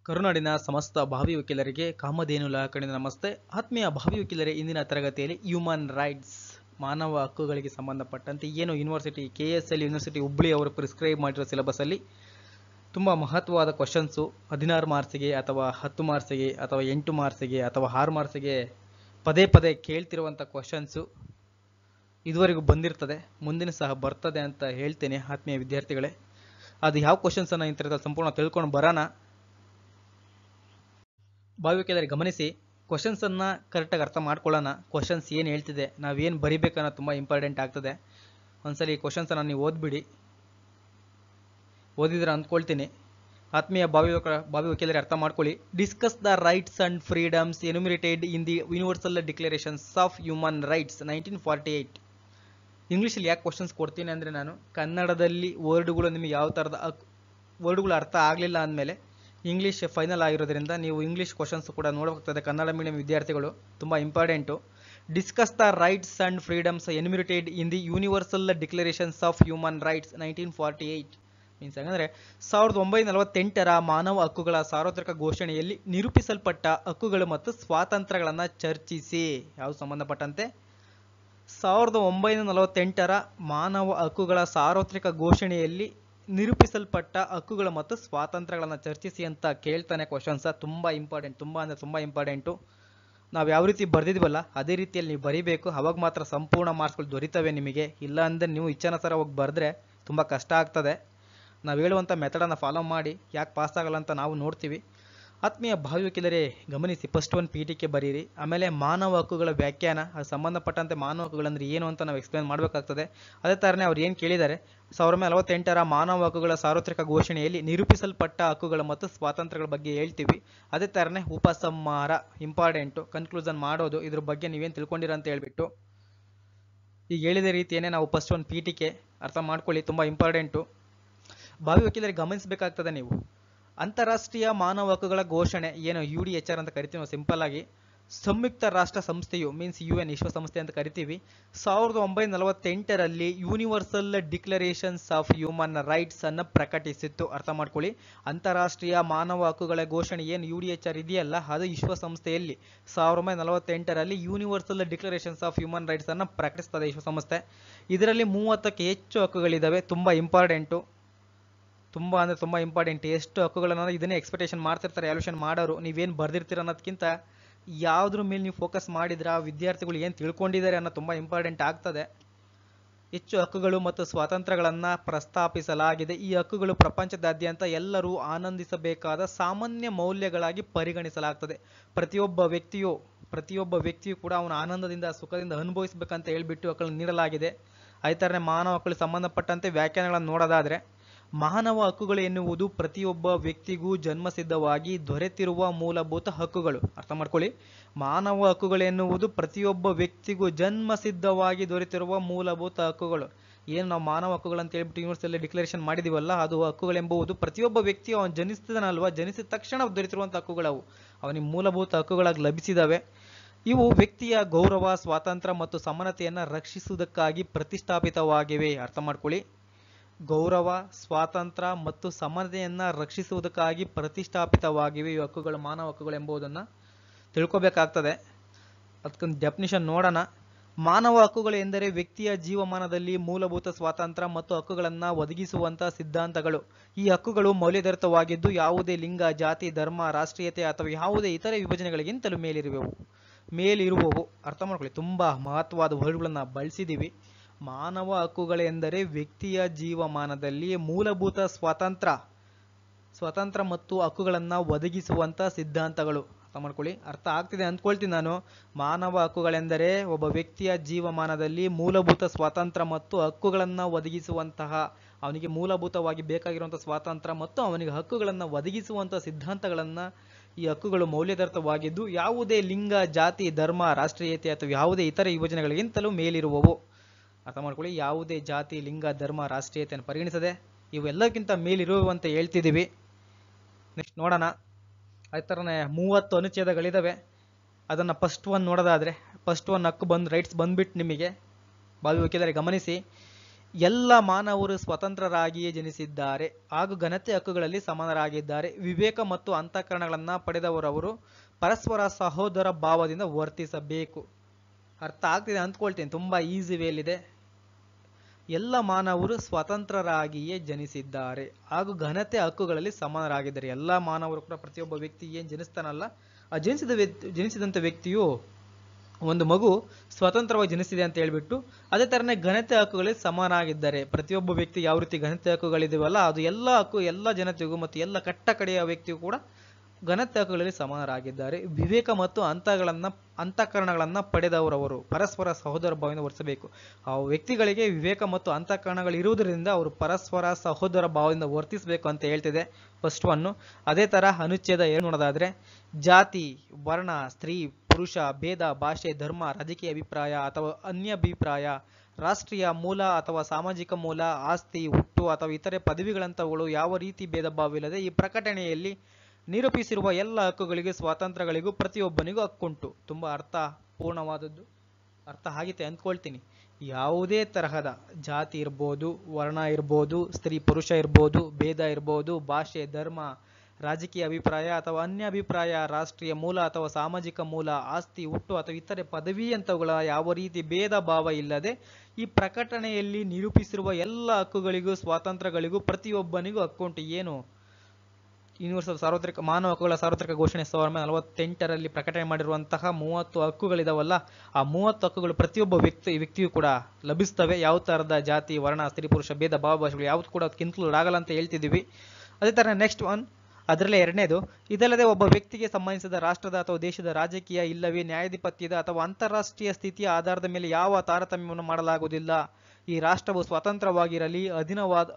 ಕರುನಾಡಿನ ಸಮಸ್ತ ಭಾವಿ ವಕೀಲರಿಗೆ ಕಾಮಧೇನು ಲಾ ಕಡೆಯಿಂದ ನಮಸ್ತೆ. ಆತ್ಮೀಯ ಭಾವಿ ವಕೀಲರೇ, ಇಂದಿನ ತರಗತಿಯಲ್ಲಿ ಹ್ಯೂಮನ್ ರೈಟ್ಸ್ ಮಾನವ ಹಕ್ಕುಗಳಿಗೆ ಸಂಬಂಧಪಟ್ಟಂತೆ ಏನು ಯೂನಿವರ್ಸಿಟಿ KSL ಯೂನಿವರ್ಸಿಟಿ ಹುಬ್ಳಿ ಅವರು ಪ್ರಿಸ್ಕ್ರೈಬ್ ಮಾಡಿರೋ ಸಿಲೆಬಸ್ಸಲ್ಲಿ ತುಂಬ ಮಹತ್ವವಾದ ಕ್ವಶನ್ಸು 16 ಮಾರ್ಕ್ಸಿಗೆ ಅಥವಾ 10 ಮಾರ್ಕ್ಸಿಗೆ ಅಥವಾ 8 ಮಾರ್ಕ್ಸಿಗೆ ಅಥವಾ 6 ಮಾರ್ಕ್ಸಿಗೆ ಪದೇ ಪದೇ ಕೇಳ್ತಿರುವಂಥ ಕ್ವಶನ್ಸು ಇದುವರೆಗೂ ಬಂದಿರ್ತದೆ, ಮುಂದಿನ ಸಹ ಬರ್ತದೆ ಅಂತ ಹೇಳ್ತೇನೆ. ಆತ್ಮೀಯ ವಿದ್ಯಾರ್ಥಿಗಳೇ, ಅದು ಯಾವ ಕ್ವಶನ್ಸನ್ನು ಇಂಥ ಸಂಪೂರ್ಣ ತಿಳ್ಕೊಂಡು ಬರೋಣ. ಭಾವಿ ವಕೀಲರೇ ಗಮನಿಸಿ, ಕ್ವಶನ್ಸನ್ನು ಕರೆಕ್ಟಾಗಿ ಅರ್ಥ ಮಾಡ್ಕೊಳ್ಳೋಣ. ಕ್ವಶನ್ಸ್ ಏನು ಹೇಳ್ತಿದೆ, ನಾವೇನು ಬರಿಬೇಕನ್ನೋ ತುಂಬ ಇಂಪಾರ್ಟೆಂಟ್ ಆಗ್ತದೆ. ಒಂದ್ಸಲಿ ಈ ಕ್ವಶನ್ಸನ್ನು ನೀವು ಓದಿದ್ರೆ ಅಂದ್ಕೊಳ್ತೀನಿ. ಆತ್ಮೀಯ ಭಾವಿ ವಕೀಲರೇ ಅರ್ಥ ಮಾಡ್ಕೊಳ್ಳಿ. Discuss the rights and freedoms enumerated in the universal declarations of human rights 1948. ಇಂಗ್ಲೀಷಲ್ಲಿ ಯಾಕೆ ಕ್ವಶನ್ಸ್ ಕೊಡ್ತೀನಿ ಅಂದರೆ, ನಾನು ಕನ್ನಡದಲ್ಲಿ ವರ್ಡ್ಗಳು ನಿಮಗೆ ಯಾವ ಥರದ ವರ್ಡ್ಗಳು ಅರ್ಥ ಆಗಲಿಲ್ಲ ಅಂದಮೇಲೆ ಇಂಗ್ಲೀಷ್ ಫೈನಲ್ ಆಗಿರೋದ್ರಿಂದ ನೀವು ಇಂಗ್ಲೀಷ್ ಕ್ವಶನ್ಸ್ ಕೂಡ ನೋಡಬೇಕಾಗ್ತದೆ. ಕನ್ನಡ ಮೀಡಿಯಂ ವಿದ್ಯಾರ್ಥಿಗಳು ತುಂಬ important. Discuss the rights and freedoms enumerated in the universal declarations of human rights 1948 means ಹಾಗಂದರೆ 1948ರ ಮಾನವ ಹಕ್ಕುಗಳ ಸಾರ್ವತ್ರಿಕ ಘೋಷಣೆಯಲ್ಲಿ ನಿರೂಪಿಸಲ್ಪಟ್ಟ ಹಕ್ಕುಗಳು ಮತ್ತು ಸ್ವಾತಂತ್ರ್ಯಗಳನ್ನು ಚರ್ಚಿಸಿ. ಯಾವುದು ಸಂಬಂಧಪಟ್ಟಂತೆ 1948ರ ಮಾನವ ಹಕ್ಕುಗಳ ಸಾರ್ವತ್ರಿಕ ಘೋಷಣೆಯಲ್ಲಿ ನಿರೂಪಿಸಲ್ಪಟ್ಟ ಹಕ್ಕುಗಳು ಮತ್ತು ಸ್ವಾತಂತ್ರ್ಯಗಳನ್ನು ಚರ್ಚಿಸಿ ಅಂತ ಕೇಳ್ತಾನೆ ಕ್ವಶನ್ಸ. ತುಂಬ ಇಂಪಾರ್ಟೆಂಟ್, ತುಂಬ ಅಂದರೆ ತುಂಬ ಇಂಪಾರ್ಟೆಂಟು. ನಾವು ಯಾವ ರೀತಿ ಬರೆದಿದ್ವಲ್ಲ ಅದೇ ರೀತಿಯಲ್ಲಿ ನೀವು ಬರೀಬೇಕು, ಅವಾಗ ಮಾತ್ರ ಸಂಪೂರ್ಣ ಮಾರ್ಕ್ಸ್ಗಳು ದೊರೀತವೆ ನಿಮಗೆ. ಇಲ್ಲ ಅಂದರೆ ನೀವು ಇಚ್ಛಾನುಸಾರ ಹೋಗಿ ಬರೆದ್ರೆ ತುಂಬ ಕಷ್ಟ ಆಗ್ತದೆ. ನಾವು ಹೇಳುವಂಥ ಮೆಥಡನ್ನು ಫಾಲೋ ಮಾಡಿ, ಯಾಕೆ ಪಾಸ್ ಆಗಲ್ಲ ಅಂತ ನಾವು ನೋಡ್ತೀವಿ. ಆತ್ಮೀಯ ಭಾವಿ ವಕೀಲರೇ ಗಮನಿಸಿ, ಫಸ್ಟ್ ಒಂದು PTK ಬರೀರಿ, ಆಮೇಲೆ ಮಾನವ ಹಕ್ಕುಗಳ ವ್ಯಾಖ್ಯಾನ, ಅದು ಸಂಬಂಧಪಟ್ಟಂತೆ ಮಾನವ ಹಕ್ಕುಗಳಂದ್ರೆ ಏನು ಅಂತ ನಾವು ಎಕ್ಸ್ಪ್ಲೇನ್ ಮಾಡಬೇಕಾಗ್ತದೆ. ಅದೇ ಥರನೇ ಅವ್ರು ಏನು ಕೇಳಿದ್ದಾರೆ, 1948ರ ಮಾನವ ಹಕ್ಕುಗಳ ಸಾರ್ವತ್ರಿಕ ಘೋಷಣೆಯಲ್ಲಿ ನಿರೂಪಿಸಲ್ಪಟ್ಟ ಹಕ್ಕುಗಳು ಮತ್ತು ಸ್ವಾತಂತ್ರ್ಯಗಳ ಬಗ್ಗೆ ಹೇಳ್ತೀವಿ. ಅದೇ ಥರನೇ ಉಪಸಂಹಾರ ಇಂಪಾರ್ಟೆಂಟು, ಕನ್ಕ್ಲೂಷನ್ ಮಾಡೋದು, ಇದ್ರ ಬಗ್ಗೆ ನೀವೇನು ತಿಳ್ಕೊಂಡಿರ ಅಂತ ಹೇಳ್ಬಿಟ್ಟು ಈಗ ಹೇಳಿದ ರೀತಿಯೇ ನಾವು ಫಸ್ಟ್ ಒಂದು PTK ಅರ್ಥ ಮಾಡ್ಕೊಳ್ಳಿ, ತುಂಬ ಇಂಪಾರ್ಟೆಂಟು. ಭಾವಿ ವಕೀಲರಿಗೆ ಗಮನಿಸಬೇಕಾಗ್ತದೆ ನೀವು. ಅಂತಾರಾಷ್ಟ್ರೀಯ ಮಾನವ ಹಕ್ಕುಗಳ ಘೋಷಣೆ ಏನು UDHR ಅಂತ ಕರಿತೀವಿ ನಾವು ಸಿಂಪಲ್ ಆಗಿ. ಸಂಯುಕ್ತ ರಾಷ್ಟ್ರ ಸಂಸ್ಥೆಯು ಮೀನ್ಸ್ UN ವಿಶ್ವಸಂಸ್ಥೆ ಅಂತ ಕರಿತೀವಿ. 1948ರಲ್ಲಿ universal declarations of human rights ಅನ್ನು ಪ್ರಕಟಿಸಿತ್ತು. ಅರ್ಥ ಮಾಡ್ಕೊಳ್ಳಿ, ಅಂತಾರಾಷ್ಟ್ರೀಯ ಮಾನವ ಹಕ್ಕುಗಳ ಘೋಷಣೆ ಏನು UDHR ಇದೆಯಲ್ಲ, ಅದು ವಿಶ್ವಸಂಸ್ಥೆಯಲ್ಲಿ 1948ರಲ್ಲಿ universal declarations of human rights ಅನ್ನು ಪ್ರಕಟಿಸ್ತದೆ ವಿಶ್ವಸಂಸ್ಥೆ. ಇದರಲ್ಲಿ 30ಕ್ಕೆ ಹೆಚ್ಚು ಹಕ್ಕುಗಳಿದ್ದಾವೆ. ತುಂಬ ಇಂಪಾರ್ಟೆಂಟು, ತುಂಬ ಅಂದರೆ ತುಂಬ ಇಂಪಾರ್ಟೆಂಟ್. ಎಷ್ಟು ಹಕ್ಕುಗಳನ್ನು ಇದನ್ನೇ ಎಕ್ಸ್ಪೆಕ್ಟೇಷನ್ ಮಾಡ್ತಿರ್ತಾರೆ ವ್ಯಾಲ್ಯೂಷನ್ ಮಾಡೋರು. ನೀವೇನು ಬರ್ದಿರ್ತೀರ ಅನ್ನೋದಕ್ಕಿಂತ ಯಾವುದ್ರ ಮೇಲೆ ನೀವು ಫೋಕಸ್ ಮಾಡಿದ್ರೆ ಆ ವಿದ್ಯಾರ್ಥಿಗಳು ಏನು ತಿಳ್ಕೊಂಡಿದ್ದಾರೆ ಅನ್ನೋ ತುಂಬ ಇಂಪಾರ್ಟೆಂಟ್ ಆಗ್ತದೆ. ಹೆಚ್ಚು ಹಕ್ಕುಗಳು ಮತ್ತು ಸ್ವಾತಂತ್ರ್ಯಗಳನ್ನು ಪ್ರಸ್ತಾಪಿಸಲಾಗಿದೆ. ಈ ಹಕ್ಕುಗಳು ಪ್ರಪಂಚದಾದ್ಯಂತ ಎಲ್ಲರೂ ಆನಂದಿಸಬೇಕಾದ ಸಾಮಾನ್ಯ ಮೌಲ್ಯಗಳಾಗಿ ಪರಿಗಣಿಸಲಾಗ್ತದೆ. ಪ್ರತಿಯೊಬ್ಬ ವ್ಯಕ್ತಿಯು ಕೂಡ ಅವನ ಆನಂದದಿಂದ ಸುಖದಿಂದ ಅನುಭವಿಸಬೇಕಂತ ಹೇಳ್ಬಿಟ್ಟು ಹಕ್ಕುಗಳನ್ನು ನೀಡಲಾಗಿದೆ. ಅದೇ ಥರನೇ ಮಾನವ ಹಕ್ಕುಗಳಿಗೆ ಸಂಬಂಧಪಟ್ಟಂತೆ ವ್ಯಾಖ್ಯಾನಗಳನ್ನು ನೋಡೋದಾದರೆ, ಮಾನವ ಹಕ್ಕುಗಳು ಎನ್ನುವುದು ಪ್ರತಿಯೊಬ್ಬ ವ್ಯಕ್ತಿಗೂ ಜನ್ಮಸಿದ್ಧವಾಗಿ ದೊರೆತಿರುವ ಮೂಲಭೂತ ಹಕ್ಕುಗಳು. ಅರ್ಥ ಮಾಡ್ಕೊಳ್ಳಿ, ಮಾನವ ಹಕ್ಕುಗಳು ಎನ್ನುವುದು ಪ್ರತಿಯೊಬ್ಬ ವ್ಯಕ್ತಿಗೂ ಜನ್ಮಸಿದ್ಧವಾಗಿ ದೊರೆತಿರುವ ಮೂಲಭೂತ ಹಕ್ಕುಗಳು. ಏನು ನಾವು ಮಾನವ ಹಕ್ಕುಗಳು ಅಂತ ಹೇಳ್ಬಿಟ್ಟು ಯೂನಿವರ್ಸಲ್ ಡಿಕ್ಲರೇಷನ್ ಮಾಡಿದೀವಲ್ಲ, ಅದು ಹಕ್ಕುಗಳೆಂಬುದು ಪ್ರತಿಯೊಬ್ಬ ವ್ಯಕ್ತಿಯು ಅವನು ಜನಿಸಿದನಲ್ವ, ಜನಿಸಿದ ತಕ್ಷಣ ದೊರೆತಿರುವಂಥ ಹಕ್ಕುಗಳವು ಅವನಿಗೆ ಮೂಲಭೂತ ಹಕ್ಕುಗಳಾಗಿ ಲಭಿಸಿದವೆ. ಇವು ವ್ಯಕ್ತಿಯ ಗೌರವ, ಸ್ವಾತಂತ್ರ್ಯ ಮತ್ತು ಸಮಾನತೆಯನ್ನು ರಕ್ಷಿಸುವುದಕ್ಕಾಗಿ ಪ್ರತಿಷ್ಠಾಪಿತವಾಗಿವೆ. ಅರ್ಥ ಮಾಡ್ಕೊಳ್ಳಿ, ಗೌರವ, ಸ್ವಾತಂತ್ರ್ಯ ಮತ್ತು ಸಮಾನತೆಯನ್ನು ರಕ್ಷಿಸುವುದಕ್ಕಾಗಿ ಪ್ರತಿಷ್ಠಾಪಿತವಾಗಿವೆ ಈ ಹಕ್ಕುಗಳು, ಮಾನವ ಹಕ್ಕುಗಳು ಎಂಬುದನ್ನು ತಿಳ್ಕೊಬೇಕಾಗ್ತದೆ. ಅದಕ್ಕೊಂದು ಡೆಫಿನಿಷನ್ ನೋಡೋಣ. ಮಾನವ ಹಕ್ಕುಗಳು ಎಂದರೆ ವ್ಯಕ್ತಿಯ ಜೀವಮಾನದಲ್ಲಿ ಮೂಲಭೂತ ಸ್ವಾತಂತ್ರ್ಯ ಮತ್ತು ಹಕ್ಕುಗಳನ್ನು ಒದಗಿಸುವಂಥ ಸಿದ್ಧಾಂತಗಳು. ಈ ಹಕ್ಕುಗಳು ಮೌಲ್ಯಾಧಾರಿತವಾಗಿದ್ದು ಯಾವುದೇ ಲಿಂಗ, ಜಾತಿ, ಧರ್ಮ, ರಾಷ್ಟ್ರೀಯತೆ ಅಥವಾ ಯಾವುದೇ ಇತರೆ ವಿಭಜನೆಗಳಿಗಿಂತಲೂ ಮೇಲಿರುವವು. ಅರ್ಥ ಮಾಡ್ಕೊಳ್ಳಿ, ತುಂಬ ಮಹತ್ವವಾದ ವರ್ಡ್ಗಳನ್ನು ಬಳಸಿದ್ದೀವಿ. ಮಾನವ ಹಕ್ಕುಗಳೆಂದರೆ ವ್ಯಕ್ತಿಯ ಜೀವಮಾನದಲ್ಲಿ ಮೂಲಭೂತ ಸ್ವಾತಂತ್ರ್ಯ ಮತ್ತು ಹಕ್ಕುಗಳನ್ನು ಒದಗಿಸುವಂಥ ಸಿದ್ಧಾಂತಗಳು. ಅರ್ಥ ಮಾಡ್ಕೊಳ್ಳಿ, ಅರ್ಥ ಆಗ್ತಿದೆ ಅಂದ್ಕೊಳ್ತೀನಿ ನಾನು. ಮಾನವ ಹಕ್ಕುಗಳೆಂದರೆ ಒಬ್ಬ ವ್ಯಕ್ತಿಯ ಜೀವಮಾನದಲ್ಲಿ ಮೂಲಭೂತ ಸ್ವಾತಂತ್ರ್ಯ ಮತ್ತು ಹಕ್ಕುಗಳನ್ನು ಒದಗಿಸುವಂತಹ, ಅವನಿಗೆ ಮೂಲಭೂತವಾಗಿ ಬೇಕಾಗಿರುವಂಥ ಸ್ವಾತಂತ್ರ್ಯ ಮತ್ತು ಅವನಿಗೆ ಹಕ್ಕುಗಳನ್ನು ಒದಗಿಸುವಂಥ ಸಿದ್ಧಾಂತಗಳನ್ನು ಈ ಹಕ್ಕುಗಳು ಮೌಲ್ಯಾಧಾರಿತವಾಗಿದ್ದು ಯಾವುದೇ ಲಿಂಗ, ಜಾತಿ, ಧರ್ಮ, ರಾಷ್ಟ್ರೀಯತೆ ಅಥವಾ ಯಾವುದೇ ಇತರೆ ಯೋಜನೆಗಳಿಗಿಂತಲೂ ಮೇಲಿರುವವು. ಅರ್ಥ ಮಾಡ್ಕೊಳ್ಳಿ, ಯಾವುದೇ ಜಾತಿ, ಲಿಂಗ, ಧರ್ಮ, ರಾಷ್ಟ್ರೀಯತೆಯನ್ನು ಪರಿಗಣಿಸದೆ ಇವೆಲ್ಲಕ್ಕಿಂತ ಮೇಲಿರುವವು ಅಂತ ಹೇಳ್ತಿದ್ದೀವಿ. ನೆಕ್ಸ್ಟ್ ನೋಡೋಣ. ಅದೇ ಥರನೇ 30 ಅನುಚ್ಛೇದಗಳಿದ್ದಾವೆ. ಅದನ್ನು ಫಸ್ಟ್ ಒನ್ ನೋಡೋದಾದರೆ, ಫಸ್ಟ್ ಒನ್ ಹಕ್ಕು ರೈಟ್ಸ್ ಬಂದ್ಬಿಟ್ಟು ನಿಮಗೆ ಭಾವಿ ವಕೀಲರೇ ಗಮನಿಸಿ, ಎಲ್ಲ ಮಾನವರು ಸ್ವತಂತ್ರರಾಗಿಯೇ ಜನಿಸಿದ್ದಾರೆ ಹಾಗೂ ಘನತೆ ಹಕ್ಕುಗಳಲ್ಲಿ ಸಮಾನರಾಗಿದ್ದಾರೆ. ವಿವೇಕ ಮತ್ತು ಅಂತಃಕರಣಗಳನ್ನ ಪಡೆದವರವರು ಪರಸ್ಪರ ಸಹೋದರ ಭಾವದಿಂದ ವರ್ತಿಸಬೇಕು. ಅರ್ಥ ಆಗ್ತಿದೆ ಅಂದ್ಕೊಳ್ತೀನಿ, ತುಂಬಾ ಈಸಿ ವೇಲಿದೆ. ಎಲ್ಲ ಮಾನವರು ಸ್ವತಂತ್ರರಾಗಿಯೇ ಜನಿಸಿದ್ದಾರೆ ಹಾಗೂ ಘನತೆ ಹಕ್ಕುಗಳಲ್ಲಿ ಸಮಾನರಾಗಿದ್ದಾರೆ. ಎಲ್ಲ ಮಾನವರು ಕೂಡ ಪ್ರತಿಯೊಬ್ಬ ವ್ಯಕ್ತಿ ಏನ್ ಜನಿಸ್ತಾನಲ್ಲ, ಆ ಜನಿಸಿದಂಥ ವ್ಯಕ್ತಿಯು ಒಂದು ಮಗು ಸ್ವತಂತ್ರವಾಗಿ ಜನಿಸಿದೆ ಅಂತ ಹೇಳ್ಬಿಟ್ಟು ಅದೇ ತರನೇ ಘನತೆ ಹಕ್ಕುಗಳಲ್ಲಿ ಸಮಾನಾಗಿದ್ದಾರೆ. ಪ್ರತಿಯೊಬ್ಬ ವ್ಯಕ್ತಿ ಯಾವ ರೀತಿ ಘನತೆ ಹಕ್ಕುಗಳಿದೆವಲ್ಲ, ಅದು ಎಲ್ಲ ಹಕ್ಕು ಎಲ್ಲ ಜನತೆಗೂ ಮತ್ತು ಎಲ್ಲ ಕಟ್ಟ ಕಡೆಯ ವ್ಯಕ್ತಿಗೂ ಕೂಡ ಘನತೆ ಹಕ್ಕುಗಳಲ್ಲಿ ಸಮಾನರಾಗಿದ್ದಾರೆ. ವಿವೇಕ ಮತ್ತು ಅಂತಃಕರಣಗಳನ್ನ ಪಡೆದವರವರು ಪರಸ್ಪರ ಸಹೋದರ ಭಾವದಿಂದ ವರ್ತಿಸಬೇಕು. ಆ ವ್ಯಕ್ತಿಗಳಿಗೆ ವಿವೇಕ ಮತ್ತು ಅಂತಃಕರಣಗಳು ಇರುವುದರಿಂದ ಅವರು ಪರಸ್ಪರ ಸಹೋದರ ಭಾವದಿಂದ ವರ್ತಿಸಬೇಕು ಅಂತ ಹೇಳ್ತಿದೆ ಫಸ್ಟ್ ಒನ್. ಅದೇ ತರ ಅನುಚ್ಛೇದ 2 ನೋಡೋದಾದ್ರೆ, ಜಾತಿ, ವರ್ಣ, ಸ್ತ್ರೀ, ಪುರುಷ, ಭೇದ, ಭಾಷೆ, ಧರ್ಮ, ರಾಜಕೀಯ ಅಭಿಪ್ರಾಯ ಅಥವಾ ಅನ್ಯ ಅಭಿಪ್ರಾಯ, ರಾಷ್ಟ್ರೀಯ ಮೂಲ ಅಥವಾ ಸಾಮಾಜಿಕ ಮೂಲ, ಆಸ್ತಿ, ಹುಟ್ಟು ಅಥವಾ ಇತರೆ ಪದವಿಗಳಂತವುಗಳು ಯಾವ ರೀತಿ ಭೇದ ಭಾವವಿಲ್ಲದೆ ಈ ಪ್ರಕಟಣೆಯಲ್ಲಿ ನಿರೂಪಿಸಿರುವ ಎಲ್ಲ ಹಕ್ಕುಗಳಿಗೂ ಸ್ವಾತಂತ್ರ್ಯಗಳಿಗೂ ಪ್ರತಿಯೊಬ್ಬನಿಗೂ ಹಕ್ಕುಂಟು. ತುಂಬಾ ಅರ್ಥಪೂರ್ಣವಾದದ್ದು, ಅರ್ಥ ಆಗಿತ್ತೆ ಅಂದ್ಕೊಳ್ತೀನಿ. ಯಾವುದೇ ತರಹದ ಜಾತಿ ಇರ್ಬೋದು, ವರ್ಣ ಇರ್ಬೋದು, ಸ್ತ್ರೀ ಪುರುಷ ಇರ್ಬೋದು, ಭೇದ ಇರ್ಬೋದು, ಭಾಷೆ, ಧರ್ಮ, ರಾಜಕೀಯ ಅಭಿಪ್ರಾಯ ಅಥವಾ ಅನ್ಯ ಅಭಿಪ್ರಾಯ, ರಾಷ್ಟ್ರೀಯ ಮೂಲ ಅಥವಾ ಸಾಮಾಜಿಕ ಮೂಲ, ಆಸ್ತಿ, ಹುಟ್ಟು ಅಥವಾ ಇತರೆ ಪದವಿ ಅಂತವುಗಳ ಯಾವ ರೀತಿ ಭೇದ ಭಾವ ಇಲ್ಲದೆ ಈ ಪ್ರಕಟಣೆಯಲ್ಲಿ ನಿರೂಪಿಸಿರುವ ಎಲ್ಲ ಹಕ್ಕುಗಳಿಗೂ ಸ್ವಾತಂತ್ರ್ಯಗಳಿಗೂ ಪ್ರತಿಯೊಬ್ಬನಿಗೂ ಹಕ್ಕುಂಟು. ಏನು ಯೂನಿವರ್ಸಲ್ ಸಾರ್ವತ್ರಿಕ ಮಾನವ ಹಕ್ಕುಗಳ ಸಾರ್ವತ್ರಿಕ ಘೋಷಣೆ 1948ರಲ್ಲಿ ಪ್ರಕಟಣೆ ಮಾಡಿರುವಂತಹ 30 ಹಕ್ಕುಗಳಿದಾವಲ್ಲ, ಆ 30 ಹಕ್ಕುಗಳು ಪ್ರತಿಯೊಬ್ಬ ವ್ಯಕ್ತಿಯು ಕೂಡ ಲಭಿಸ್ತವೆ. ಯಾವ ತರದ ಜಾತಿ, ವರ್ಣ, ಸ್ತ್ರೀ ಪುರುಷ, ಭೇದ ಭಾವ, ಭಾಷೆಗಳು ಯಾವ್ದು ಕೂಡ ಅದಕ್ಕೆ ಇನ್ಕ್ಲೂಡ್ ಆಗಲ್ಲ ಅಂತ ಹೇಳ್ತಿದೀವಿ. ಅದೇ ತರ ನೆಕ್ಸ್ಟ್ ಒನ್, ಅದರಲ್ಲೇ 2ನೇದು, ಇದಲ್ಲದೆ ಒಬ್ಬ ವ್ಯಕ್ತಿಗೆ ಸಂಬಂಧಿಸಿದ ರಾಷ್ಟ್ರದ ಅಥವಾ ದೇಶದ ರಾಜಕೀಯ ಇಲ್ಲವೇ ನ್ಯಾಯಾಧಿಪತ್ಯದ ಅಥವಾ ಅಂತಾರಾಷ್ಟ್ರೀಯ ಸ್ಥಿತಿಯ ಆಧಾರದ ಮೇಲೆ ಯಾವ ತಾರತಮ್ಯವನ್ನು ಮಾಡಲಾಗುವುದಿಲ್ಲ. ಈ ರಾಷ್ಟ್ರವು ಸ್ವತಂತ್ರವಾಗಿರಲಿ,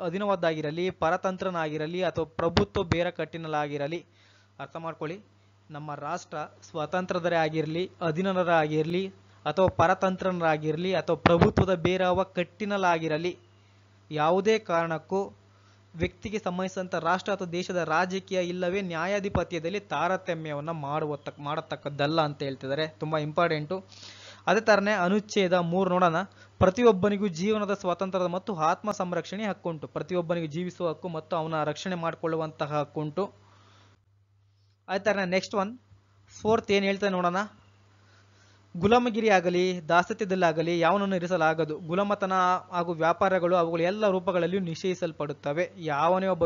ಅಧೀನವಾದ್ದಾಗಿರಲಿ, ಪರತಂತ್ರನಾಗಿರಲಿ ಅಥವಾ ಪ್ರಭುತ್ವ ಬೇರೆ ಕಟ್ಟಿನಲಾಗಿರಲಿ. ಅರ್ಥ ಮಾಡ್ಕೊಳ್ಳಿ, ನಮ್ಮ ರಾಷ್ಟ್ರ ಸ್ವತಂತ್ರದರೇ ಆಗಿರಲಿ, ಅಧೀನರಾಗಿರಲಿ ಅಥವಾ ಪರತಂತ್ರರಾಗಿರಲಿ ಅಥವಾ ಪ್ರಭುತ್ವದ ಬೇರವ ಕಟ್ಟಿನಲಾಗಿರಲಿ, ಯಾವುದೇ ಕಾರಣಕ್ಕೂ ವ್ಯಕ್ತಿಗೆ ಸಂಬಂಧಿಸಿದಂಥ ರಾಷ್ಟ್ರ ಅಥವಾ ದೇಶದ ರಾಜಕೀಯ ಇಲ್ಲವೇ ನ್ಯಾಯಾಧಿಪತ್ಯದಲ್ಲಿ ತಾರತಮ್ಯವನ್ನು ಮಾಡತಕ್ಕದ್ದಲ್ಲ ಅಂತ ಹೇಳ್ತಿದ್ದಾರೆ. ತುಂಬಾ ಇಂಪಾರ್ಟೆಂಟು. ಅದೇ ತರನೇ ಅನುಚ್ಛೇದ 3 ನೋಡೋಣ. ಪ್ರತಿಯೊಬ್ಬನಿಗೂ ಜೀವನದ ಸ್ವಾತಂತ್ರ್ಯದ ಮತ್ತು ಆತ್ಮ ಸಂರಕ್ಷಣೆ ಹಕ್ಕುಂಟು. ಪ್ರತಿಯೊಬ್ಬನಿಗೂ ಜೀವಿಸುವ ಹಕ್ಕು ಮತ್ತು ಅವನ ರಕ್ಷಣೆ ಮಾಡಿಕೊಳ್ಳುವಂತಹ ಹಕ್ಕುಂಟು. ಅದೇ ತರನೇ ನೆಕ್ಸ್ಟ್ ಒನ್ 4th ಏನ್ ಹೇಳ್ತಾರೆ ನೋಡೋಣ. ಗುಲಾಮಗಿರಿ ಆಗಲಿ ದಾಸತ್ಯದಲ್ಲಾಗಲಿ ಯಾವನನ್ನು ಇರಿಸಲಾಗದು. ಗುಲಾಮತನ ಹಾಗೂ ವ್ಯಾಪಾರಗಳು ಅವುಗಳ ಎಲ್ಲ ರೂಪಗಳಲ್ಲಿಯೂ ನಿಷೇಧಿಸಲ್ಪಡುತ್ತವೆ. ಯಾವನೇ ಒಬ್ಬ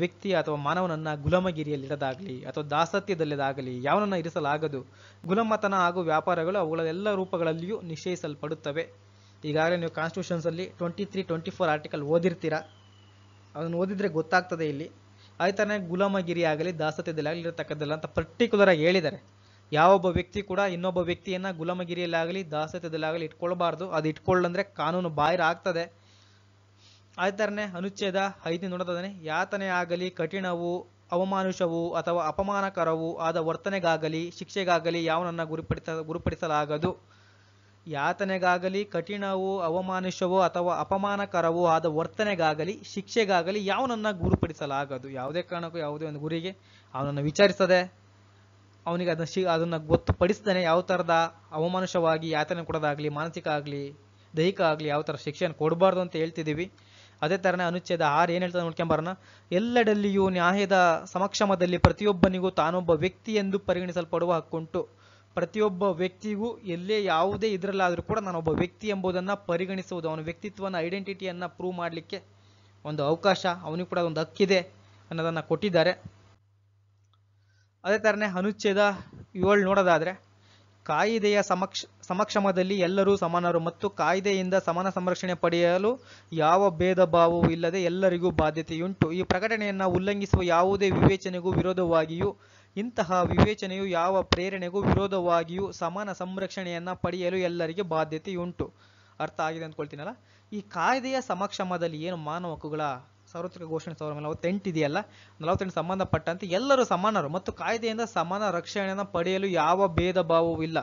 ವ್ಯಕ್ತಿ ಅಥವಾ ಮಾನವನನ್ನ ಗುಲಾಮಗಿರಿಯಲ್ಲಿಡದಾಗಲಿ ಅಥವಾ ದಾಸತ್ಯದಲ್ಲಿದಾಗಲಿ ಯಾವನನ್ನ ಇರಿಸಲಾಗದು. ಗುಲಾಮತನ ಹಾಗೂ ವ್ಯಾಪಾರಗಳು ಅವುಗಳ ಎಲ್ಲ ರೂಪಗಳಲ್ಲಿಯೂ ನಿಷೇಧಿಸಲ್ಪಡುತ್ತವೆ. ಈಗಾಗಲೇ ನೀವು ಕಾನ್ಸ್ಟಿಟ್ಯೂಷನ್ಸ್ ಅಲ್ಲಿ 23, 24 ಆರ್ಟಿಕಲ್ ಓದಿರ್ತೀರಾ, ಅದನ್ನು ಓದಿದ್ರೆ ಗೊತ್ತಾಗ್ತದೆ. ಇಲ್ಲಿ ಆಯ್ತಾನೆ ಗುಲಾಮಗಿರಿ ಆಗಲಿ ದಾಸತ್ಯದಲ್ಲಾಗಲಿ ಇರತಕ್ಕದ್ದಲ್ಲ ಅಂತ ಪರ್ಟಿಕ್ಯುಲರ್ ಆಗಿ ಹೇಳಿದ್ದಾರೆ. ಯಾವೊಬ್ಬ ವ್ಯಕ್ತಿ ಕೂಡ ಇನ್ನೊಬ್ಬ ವ್ಯಕ್ತಿಯನ್ನ ಗುಲಾಮಗಿರಿಯಲ್ಲಾಗಲಿ ದಾಸತ್ಯದಲ್ಲಾಗಲಿ ಇಟ್ಕೊಳ್ಬಾರ್ದು. ಅದು ಇಟ್ಕೊಳ್ಳಂದ್ರೆ ಕಾನೂನು ಬಾಹಿರ ಆಗ್ತದೆ. ಆಯ್ತರನೇ ಅನುಚ್ಛೇದ 5 ನೋಡೋದಾದ್ರೆ, ಯಾತನೆ ಆಗಲಿ ಕಠಿಣವು, ಅವಮಾನುಷವು ಅಥವಾ ಅಪಮಾನಕರವು ಆದ ವರ್ತನೆಗಾಗಲಿ ಶಿಕ್ಷೆಗಾಗಲಿ ಯಾವನನ್ನ ಗುರುಪಡಿಸಲಾಗದು. ಯಾತನೆಗಾಗಲಿ ಕಠಿಣವು, ಅವಮಾನುಷವು ಅಥವಾ ಅಪಮಾನಕರವು ಆದ ವರ್ತನೆಗಾಗಲಿ ಶಿಕ್ಷೆಗಾಗಲಿ ಯಾವನನ್ನ ಗುರುಪಡಿಸಲಾಗದು. ಯಾವುದೇ ಕಾರಣಕ್ಕೂ ಯಾವುದೇ ಒಂದು ಗುರಿಗೆ ಅವನನ್ನು ವಿಚಾರಿಸದೆ ಅವನಿಗೆ ಅದನ್ನ ಗೊತ್ತುಪಡಿಸ್ತಾನೆ ಯಾವ ತರದ ಅವಮಾನುಷವಾಗಿ ಯಾತನೆ ಕೊಡೋದಾಗ್ಲಿ, ಮಾನಸಿಕ ಆಗಲಿ ದೈಹಿಕ ಆಗಲಿ ಯಾವ ತರ ಶಿಕ್ಷೆಯನ್ನು ಕೊಡಬಾರ್ದು ಅಂತ ಹೇಳ್ತಿದೀವಿ. ಅದೇ ತರನೇ ಅನುಚ್ಛೇದ 6 ಏನ್ ಹೇಳ್ತದೆ ನೋಡ್ಕೊಂಬರೋಣ. ಎಲ್ಲೆಡೆಲ್ಲಿಯೂ ನ್ಯಾಯದ ಸಮಕ್ಷಮದಲ್ಲಿ ಪ್ರತಿಯೊಬ್ಬನಿಗೂ ತಾನೊಬ್ಬ ವ್ಯಕ್ತಿ ಎಂದು ಪರಿಗಣಿಸಲ್ಪಡುವ ಹಕ್ಕುಂಟು. ಪ್ರತಿಯೊಬ್ಬ ವ್ಯಕ್ತಿಗೂ ಎಲ್ಲೇ ಯಾವುದೇ ಇದರಲ್ಲಾದ್ರೂ ಕೂಡ ನಾನೊಬ್ಬ ವ್ಯಕ್ತಿ ಎಂಬುದನ್ನ ಪರಿಗಣಿಸುವುದು, ಅವನ ವ್ಯಕ್ತಿತ್ವನ ಐಡೆಂಟಿಟಿಯನ್ನ ಪ್ರೂವ್ ಮಾಡಲಿಕ್ಕೆ ಒಂದು ಅವಕಾಶ, ಅವನಿಗೆ ಕೂಡ ಒಂದು ಹಕ್ಕಿದೆ ಅನ್ನೋದನ್ನ ಕೊಟ್ಟಿದ್ದಾರೆ. ಅದೇ ತರನೇ ಅನುಚ್ಛೇದ 7 ನೋಡೋದಾದ್ರೆ, ಕಾಯಿದೆಯ ಸಮಕ್ಷಮದಲ್ಲಿ ಎಲ್ಲರೂ ಸಮಾನರು ಮತ್ತು ಕಾಯ್ದೆಯಿಂದ ಸಮಾನ ಸಂರಕ್ಷಣೆ ಪಡೆಯಲು ಯಾವ ಭೇದ ಭಾವವೂ ಇಲ್ಲದೆ ಎಲ್ಲರಿಗೂ ಬಾಧ್ಯತೆಯುಂಟು. ಈ ಪ್ರಕಟಣೆಯನ್ನ ಉಲ್ಲಂಘಿಸುವ ಯಾವುದೇ ವಿವೇಚನೆಗೂ ವಿರೋಧವಾಗಿಯೂ ಇಂತಹ ವಿವೇಚನೆಯು ಯಾವ ಪ್ರೇರಣೆಗೂ ವಿರೋಧವಾಗಿಯೂ ಸಮಾನ ಸಂರಕ್ಷಣೆಯನ್ನ ಪಡೆಯಲು ಎಲ್ಲರಿಗೆ ಬಾಧ್ಯತೆಯುಂಟು. ಅರ್ಥ ಆಗಿದೆ ಅಂದ್ಕೊಳ್ತೀನಲ್ಲ. ಈ ಕಾಯ್ದೆಯ ಸಮಕ್ಷಮದಲ್ಲಿ ಏನು ಮಾನವ ಹಕ್ಕುಗಳ ಸಾರ್ವತ್ರಿಕ ಘೋಷಣೆ 1948 ಇದೆಯಲ್ಲ, 48 ಸಂಬಂಧಪಟ್ಟಂತೆ ಎಲ್ಲರೂ ಸಮಾನರು ಮತ್ತು ಕಾಯ್ದೆಯಿಂದ ಸಮಾನ ರಕ್ಷಣೆಯನ್ನು ಪಡೆಯಲು ಯಾವ ಭೇದ ಭಾವವೂ ಇಲ್ಲ.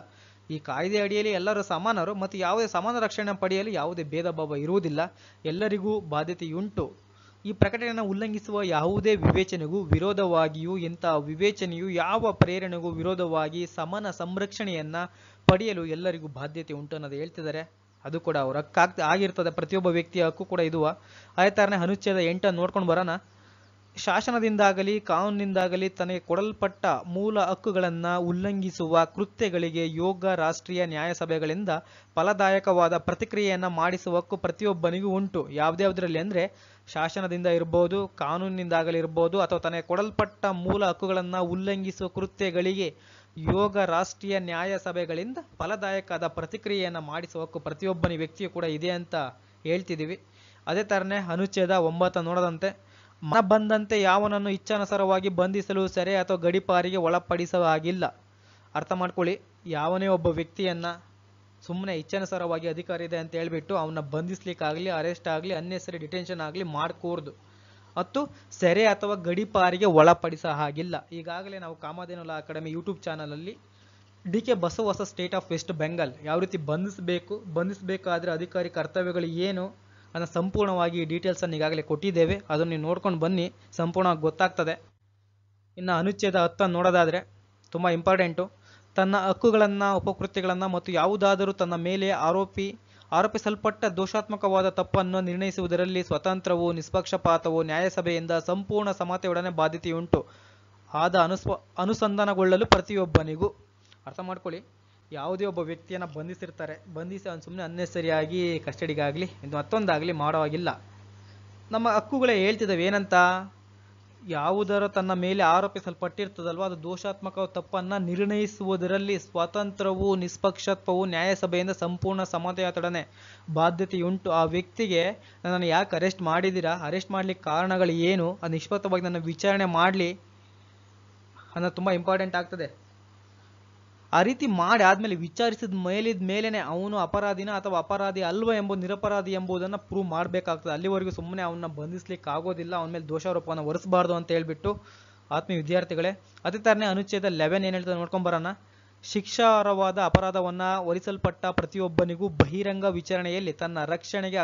ಈ ಕಾಯ್ದೆ ಅಡಿಯಲ್ಲಿ ಎಲ್ಲರೂ ಸಮಾನರು ಮತ್ತು ಯಾವುದೇ ಸಮಾನ ರಕ್ಷಣೆ ಪಡೆಯಲು ಯಾವುದೇ ಭೇದ ಭಾವ ಇರುವುದಿಲ್ಲ, ಎಲ್ಲರಿಗೂ ಬಾಧ್ಯತೆಯುಂಟು. ಈ ಪ್ರಕಟಣೆಯನ್ನು ಉಲ್ಲಂಘಿಸುವ ಯಾವುದೇ ವಿವೇಚನೆಗೂ ವಿರೋಧವಾಗಿಯೂ ಇಂತಹ ವಿವೇಚನೆಯು ಯಾವ ಪ್ರೇರಣೆಗೂ ವಿರೋಧವಾಗಿ ಸಮಾನ ಸಂರಕ್ಷಣೆಯನ್ನ ಪಡೆಯಲು ಎಲ್ಲರಿಗೂ ಬಾಧ್ಯತೆ ಉಂಟು ಅನ್ನೋದು ಹೇಳ್ತಿದ್ದಾರೆ. ಅದು ಕೂಡ ಅವ್ರ ಹಕ್ಕು ಆಗಿರ್ತದೆ, ಪ್ರತಿಯೊಬ್ಬ ವ್ಯಕ್ತಿಯ ಹಕ್ಕು ಕೂಡ ಇದುವ. ಅದೇ ಥರನೇ ಅನುಚ್ಛೇದ 8 ನೋಡ್ಕೊಂಡು ಬರೋಣ. ಶಾಸನದಿಂದಾಗಲಿ ಕಾನೂನಿನಿಂದಾಗಲಿ ತನಗೆ ಕೊಡಲ್ಪಟ್ಟ ಮೂಲ ಹಕ್ಕುಗಳನ್ನು ಉಲ್ಲಂಘಿಸುವ ಕೃತ್ಯಗಳಿಗೆ ಯೋಗ ರಾಷ್ಟ್ರೀಯ ನ್ಯಾಯಸಭೆಗಳಿಂದ ಫಲದಾಯಕವಾದ ಪ್ರತಿಕ್ರಿಯೆಯನ್ನು ಮಾಡಿಸುವ ಹಕ್ಕು ಪ್ರತಿಯೊಬ್ಬನಿಗೂ ಉಂಟು. ಯಾವುದ್ಯಾವುದರಲ್ಲಿ ಅಂದರೆ ಶಾಸನದಿಂದ ಇರ್ಬೋದು, ಕಾನೂನಿನಿಂದಾಗಲಿ ಇರ್ಬೋದು, ಅಥವಾ ತನಗೆ ಕೊಡಲ್ಪಟ್ಟ ಮೂಲ ಹಕ್ಕುಗಳನ್ನು ಉಲ್ಲಂಘಿಸುವ ಕೃತ್ಯಗಳಿಗೆ ಯೋಗ ರಾಷ್ಟ್ರೀಯ ನ್ಯಾಯಸಭೆಗಳಿಂದ ಫಲದಾಯಕವಾದ ಪ್ರತಿಕ್ರಿಯೆಯನ್ನು ಮಾಡಿಸುವ ಹಕ್ಕು ಪ್ರತಿಯೊಬ್ಬನ ವ್ಯಕ್ತಿಯು ಕೂಡ ಇದೆ ಅಂತ ಹೇಳ್ತಿದ್ದೀವಿ. ಅದೇ ಥರನೇ ಅನುಚ್ಛೇದ 9 ನೋಡದಂತೆ ಮನ ಬಂದಂತೆ ಯಾವನನ್ನು ಇಚ್ಛಾನುಸಾರವಾಗಿ ಬಂಧಿಸಲು ಸೆರೆ ಅಥವಾ ಗಡೀಪಾರಿಗೆ ಒಳಪಡಿಸುವ ಹಾಗಿಲ್ಲ. ಅರ್ಥ ಮಾಡ್ಕೊಳ್ಳಿ, ಯಾವನೇ ಒಬ್ಬ ವ್ಯಕ್ತಿಯನ್ನ ಸುಮ್ಮನೆ ಇಚ್ಛಾನುಸಾರವಾಗಿ ಅಧಿಕಾರ ಇದೆ ಅಂತ ಹೇಳ್ಬಿಟ್ಟು ಅವನ್ನ ಬಂಧಿಸ್ಲಿಕ್ಕಾಗಲಿ, ಅರೆಸ್ಟ್ ಆಗಲಿ, ಅನ್ನೆಸರಿ ಡಿಟೆನ್ಷನ್ ಆಗಲಿ ಮಾಡ್ಕೂಡ್ದು, ಮತ್ತು ಸೆರೆ ಅಥವಾ ಗಡೀಪಾರಿಗೆ ಒಳಪಡಿಸೋ ಹಾಗಿಲ್ಲ. ಈಗಾಗಲೇ ನಾವು ಕಾಮಧೇನು ಲಾ ಅಕಾಡೆಮಿ ಯೂಟ್ಯೂಬ್ ಚಾನಲಲ್ಲಿ D K Basava versus state of West Bengal ಯಾವ ರೀತಿ ಬಂಧಿಸಬೇಕಾದ್ರೆ ಅಧಿಕಾರಿ ಕರ್ತವ್ಯಗಳು ಏನು ಅನ್ನೋ ಸಂಪೂರ್ಣವಾಗಿ ಡೀಟೇಲ್ಸನ್ನು ಈಗಾಗಲೇ ಕೊಟ್ಟಿದ್ದೇವೆ. ಅದನ್ನು ನೀವು ನೋಡ್ಕೊಂಡು ಬನ್ನಿ, ಸಂಪೂರ್ಣವಾಗಿ ಗೊತ್ತಾಗ್ತದೆ. ಇನ್ನು ಅನುಚ್ಛೇದ 10 ನೋಡೋದಾದರೆ ತುಂಬ ಇಂಪಾರ್ಟೆಂಟು. ತನ್ನ ಹಕ್ಕುಗಳನ್ನು, ಉಪಕೃತ್ಯಗಳನ್ನು ಮತ್ತು ಯಾವುದಾದರೂ ತನ್ನ ಮೇಲೆ ಆರೋಪಿಸಲ್ಪಟ್ಟ ದೋಷಾತ್ಮಕವಾದ ತಪ್ಪನ್ನು ನಿರ್ಣಯಿಸುವುದರಲ್ಲಿ ಸ್ವತಂತ್ರವೂ ನಿಷ್ಪಕ್ಷಪಾತವೂ ನ್ಯಾಯಸಭೆಯಿಂದ ಸಂಪೂರ್ಣ ಸಮತೆಯೊಡನೆ ಬಾಧ್ಯತೆಯುಂಟು ಆದ ಅನುಸಂಧಾನಗೊಳ್ಳಲು ಪ್ರತಿಯೊಬ್ಬನಿಗೂ. ಅರ್ಥ ಮಾಡ್ಕೊಳ್ಳಿ, ಯಾವುದೇ ಒಬ್ಬ ವ್ಯಕ್ತಿಯನ್ನು ಬಂಧಿಸಿ ಅವನು ಸುಮ್ಮನೆ ಅನ್ನೆಸರಿಯಾಗಿ ಕಸ್ಟಡಿಗಾಗಲಿ ಇದು ಮತ್ತೊಂದಾಗಲಿ ಮಾಡೋವಾಗಿಲ್ಲ. ನಮ್ಮ ಹಕ್ಕುಗಳೇ ಹೇಳ್ತಿದ್ದಾವೆ ಏನಂತ, ಯಾವುದರ ತನ್ನ ಮೇಲೆ ಆರೋಪಿಸಲ್ಪಟ್ಟಿರ್ತದಲ್ವ ಅದು ದೋಷಾತ್ಮಕ ತಪ್ಪನ್ನು ನಿರ್ಣಯಿಸುವುದರಲ್ಲಿ ಸ್ವತಂತ್ರವೂ ನಿಷ್ಪಕ್ಷತ್ವವು ನ್ಯಾಯಸಭೆಯಿಂದ ಸಂಪೂರ್ಣ ಸಮತೆಯೊಡನೆ ಬಾಧ್ಯತೆಯುಂಟು. ಆ ವ್ಯಕ್ತಿಗೆ ನನ್ನನ್ನು ಯಾಕೆ ಅರೆಸ್ಟ್ ಮಾಡಿದ್ದೀರಾ, ಅರೆಸ್ಟ್ ಮಾಡ್ಲಿಕ್ಕೆ ಕಾರಣಗಳು ಏನು, ಅದು ನಿಷ್ಪಕ್ಷವಾಗಿ ನನ್ನ ವಿಚಾರಣೆ ಮಾಡಲಿ ಅನ್ನೋದು ತುಂಬ ಇಂಪಾರ್ಟೆಂಟ್ ಆಗ್ತದೆ. ಆ ರೀತಿ ಮಾಡಿ ಆದಮೇಲೆ ವಿಚಾರಿಸಿದ ಮೇಲೇನೆ ಅವನು ಅಪರಾಧಿನ ಅಥವಾ ಅಪರಾಧಿ ಅಲ್ವ ಎಂಬುದು ನಿರಪರಾಧಿ ಎಂಬುದನ್ನು ಪ್ರೂವ್ ಮಾಡಬೇಕಾಗ್ತದೆ. ಅಲ್ಲಿವರೆಗೂ ಸುಮ್ಮನೆ ಅವನ್ನ ಬಂಧಿಸ್ಲಿಕ್ಕೆ ಆಗೋದಿಲ್ಲ, ಅವನ ಮೇಲೆ ದೋಷಾರೋಪವನ್ನು ಹೊರಿಸಬಾರ್ದು ಅಂತ ಹೇಳ್ಬಿಟ್ಟು ಆತ್ಮೀಯ ವಿದ್ಯಾರ್ಥಿಗಳೇ. ಅದೇ ಥರನೇ ಅನುಚ್ಛೇದ 11 ಏನು ಹೇಳ್ತದೆ ನೋಡ್ಕೊಂಬರೋಣ. ಶಿಕ್ಷಾರ್ಹವಾದ ಅಪರಾಧವನ್ನು ಹೊರಿಸಲ್ಪಟ್ಟ ಪ್ರತಿಯೊಬ್ಬನಿಗೂ ಬಹಿರಂಗ ವಿಚಾರಣೆಯಲ್ಲಿ ತನ್ನ ರಕ್ಷಣೆಗೆ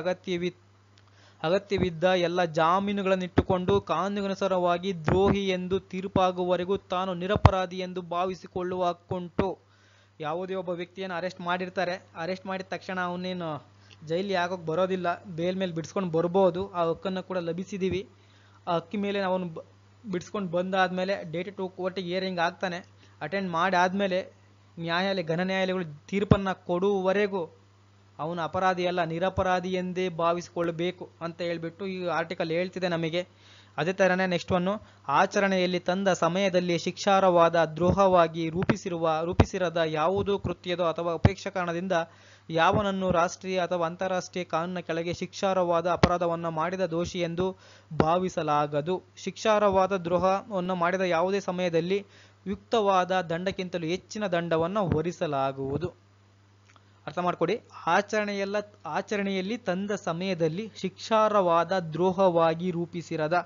ಅಗತ್ಯವಿದ್ದ ಎಲ್ಲ ಜಾಮೀನುಗಳನ್ನಿಟ್ಟುಕೊಂಡು ಕಾನೂನಿಗನುಸಾರವಾಗಿ ದ್ರೋಹಿ ಎಂದು ತೀರ್ಪಾಗುವವರೆಗೂ ತಾನು ನಿರಪರಾಧಿ ಎಂದು ಭಾವಿಸಿಕೊಳ್ಳುವ ಹಕ್ಕುಂಟು. ಯಾವುದೇ ಒಬ್ಬ ವ್ಯಕ್ತಿಯನ್ನು ಅರೆಸ್ಟ್ ಮಾಡಿರ್ತಾರೆ, ಅರೆಸ್ಟ್ ಮಾಡಿದ ತಕ್ಷಣ ಅವನೇನು ಜೈಲಿಗೆ ಹಾಕೋಕೆ ಬರೋದಿಲ್ಲ, ಬೇಲ್ ಮೇಲೆ ಬಿಡಿಸ್ಕೊಂಡು ಬರ್ಬೋದು. ಆ ಹಕ್ಕನ್ನು ಕೂಡ ಲಭಿಸಿದ್ದೀವಿ. ಆ ಹಕ್ಕಿ ಮೇಲೆ ಅವನು ಬಿಡಿಸ್ಕೊಂಡು ಬಂದಾದಮೇಲೆ ಡೇಟ್ ಟು ಕೋರ್ಟಿಗೆ ಹಿಯರಿಂಗ್ ಆಗ್ತಾನೆ. ಅಟೆಂಡ್ ಮಾಡಿ ಆದಮೇಲೆ ಘನ ನ್ಯಾಯಾಲಯಗಳು ತೀರ್ಪನ್ನು ಕೊಡುವವರೆಗೂ ಅವನು ಅಪರಾಧಿ ಅಲ್ಲ, ನಿರಪರಾಧಿ ಎಂದೇ ಭಾವಿಸಿಕೊಳ್ಳಬೇಕು ಅಂತ ಹೇಳ್ಬಿಟ್ಟು ಈ ಆರ್ಟಿಕಲ್ ಹೇಳ್ತಿದೆ ನಮಗೆ. ಅದೇ ಥರನೇ ನೆಕ್ಸ್ಟ್ ಒನ್ನು, ಆಚರಣೆಯಲ್ಲಿ ತಂದ ಸಮಯದಲ್ಲಿ ಶಿಕ್ಷಾರ್ಹವಾದ ದ್ರೋಹವಾಗಿ ರೂಪಿಸಿರದ ಯಾವುದೋ ಕೃತ್ಯದೋ ಅಥವಾ ಉಪೇಕ್ಷ ಕಾರಣದಿಂದ ಯಾವನನ್ನು ರಾಷ್ಟ್ರೀಯ ಅಥವಾ ಅಂತಾರಾಷ್ಟ್ರೀಯ ಕಾನೂನಿನ ಕೆಳಗೆ ಶಿಕ್ಷಾರ್ಹವಾದ ಅಪರಾಧವನ್ನು ಮಾಡಿದ ದೋಷಿ ಎಂದು ಭಾವಿಸಲಾಗದು. ಶಿಕ್ಷಾರ್ಹವಾದ ದ್ರೋಹವನ್ನು ಮಾಡಿದ ಯಾವುದೇ ಸಮಯದಲ್ಲಿ ಯುಕ್ತವಾದ ದಂಡಕ್ಕಿಂತಲೂ ಹೆಚ್ಚಿನ ದಂಡವನ್ನು ಹೊರಿಸಲಾಗುವುದು. ಅರ್ಥ ಮಾಡ್ಕೊಡಿ, ಆಚರಣೆಯಲ್ಲಿ ತಂದ ಸಮಯದಲ್ಲಿ ಶಿಕ್ಷಾರ್ಹವಾದ ದ್ರೋಹವಾಗಿ ರೂಪಿಸಿರದ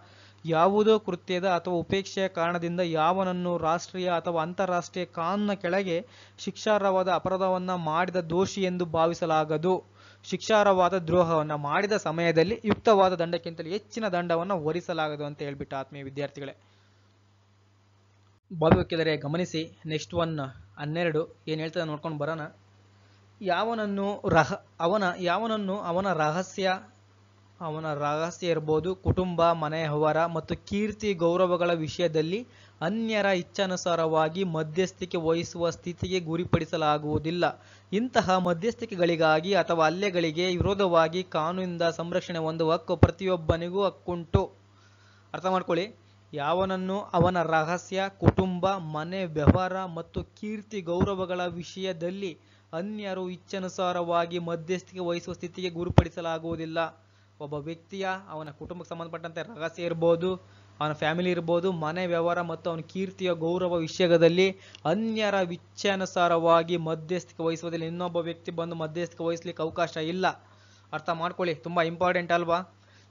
ಯಾವುದೋ ಕೃತ್ಯದ ಅಥವಾ ಉಪೇಕ್ಷೆಯ ಕಾರಣದಿಂದ ಯಾವನನ್ನು ರಾಷ್ಟ್ರೀಯ ಅಥವಾ ಅಂತಾರಾಷ್ಟ್ರೀಯ ಕಾನೂನಿನ ಕೆಳಗೆ ಶಿಕ್ಷಾರ್ಹವಾದ ಅಪರಾಧವನ್ನು ಮಾಡಿದ ದೋಷಿ ಎಂದು ಭಾವಿಸಲಾಗದು. ಶಿಕ್ಷಾರ್ಹವಾದ ದ್ರೋಹವನ್ನು ಮಾಡಿದ ಸಮಯದಲ್ಲಿ ಯುಕ್ತವಾದ ದಂಡಕ್ಕಿಂತಲೂ ಹೆಚ್ಚಿನ ದಂಡವನ್ನು ಹೊರಿಸಲಾಗದು ಅಂತ ಹೇಳ್ಬಿಟ್ಟು ಆತ್ಮೀಯ ವಿದ್ಯಾರ್ಥಿಗಳೇ. ಭಾವಿವಕ್ಕಿದರೆ ಗಮನಿಸಿ. ನೆಕ್ಸ್ಟ್ ಒನ್ 12 ಏನು ಹೇಳ್ತದೆ ನೋಡ್ಕೊಂಡು ಬರೋಣ. ಅವನ ರಹಸ್ಯ ಇರ್ಬೋದು, ಕುಟುಂಬ, ಮನೆ ವ್ಯವಹಾರ ಮತ್ತು ಕೀರ್ತಿ ಗೌರವಗಳ ವಿಷಯದಲ್ಲಿ ಅನ್ಯರ ಇಚ್ಛಾನುಸಾರವಾಗಿ ಮಧ್ಯಸ್ಥಿಕೆ ವಹಿಸುವ ಸ್ಥಿತಿಗೆ ಗುರಿಪಡಿಸಲಾಗುವುದಿಲ್ಲ. ಇಂತಹ ಮಧ್ಯಸ್ಥಿಕೆಗಳಿಗಾಗಿ ಅಥವಾ ಹಲ್ಲೆಗಳಿಗೆ ವಿರೋಧವಾಗಿ ಕಾನೂನಿನಿಂದ ಸಂರಕ್ಷಣೆ ಹೊಂದುವ ಹಕ್ಕು ಪ್ರತಿಯೊಬ್ಬನಿಗೂ ಹಕ್ಕುಂಟು. ಅರ್ಥ ಮಾಡ್ಕೊಳ್ಳಿ, ಯಾವನನ್ನು ಅವನ ರಹಸ್ಯ, ಕುಟುಂಬ, ಮನೆ ವ್ಯವಹಾರ ಮತ್ತು ಕೀರ್ತಿ ಗೌರವಗಳ ವಿಷಯದಲ್ಲಿ ಅನ್ಯರು ಇಚ್ಛಾನುಸಾರವಾಗಿ ಮಧ್ಯಸ್ಥಿಕೆ ವಹಿಸುವ ಸ್ಥಿತಿಗೆ ಗುರಿಪಡಿಸಲಾಗುವುದಿಲ್ಲ. ಒಬ್ಬ ವ್ಯಕ್ತಿಯ ಅವನ ಕುಟುಂಬಕ್ಕೆ ಸಂಬಂಧಪಟ್ಟಂತೆ ರಹಸ್ಯ ಇರ್ಬೋದು, ಅವನ ಫ್ಯಾಮಿಲಿ ಇರ್ಬೋದು, ಮನೆ ವ್ಯವಹಾರ ಮತ್ತು ಅವನ ಕೀರ್ತಿಯ ಗೌರವ ವಿಷಯದಲ್ಲಿ ಅನ್ಯರ ಇಚ್ಛಾನುಸಾರವಾಗಿ ಮಧ್ಯಸ್ಥಿಕೆ ವಹಿಸುವುದಿಲ್ಲ. ಇನ್ನೊಬ್ಬ ವ್ಯಕ್ತಿ ಬಂದು ಮಧ್ಯಸ್ಥಿಕೆ ವಹಿಸ್ಲಿಕ್ಕೆ ಅವಕಾಶ ಇಲ್ಲ. ಅರ್ಥ ಮಾಡ್ಕೊಳ್ಳಿ, ತುಂಬ ಇಂಪಾರ್ಟೆಂಟ್ ಅಲ್ವಾ.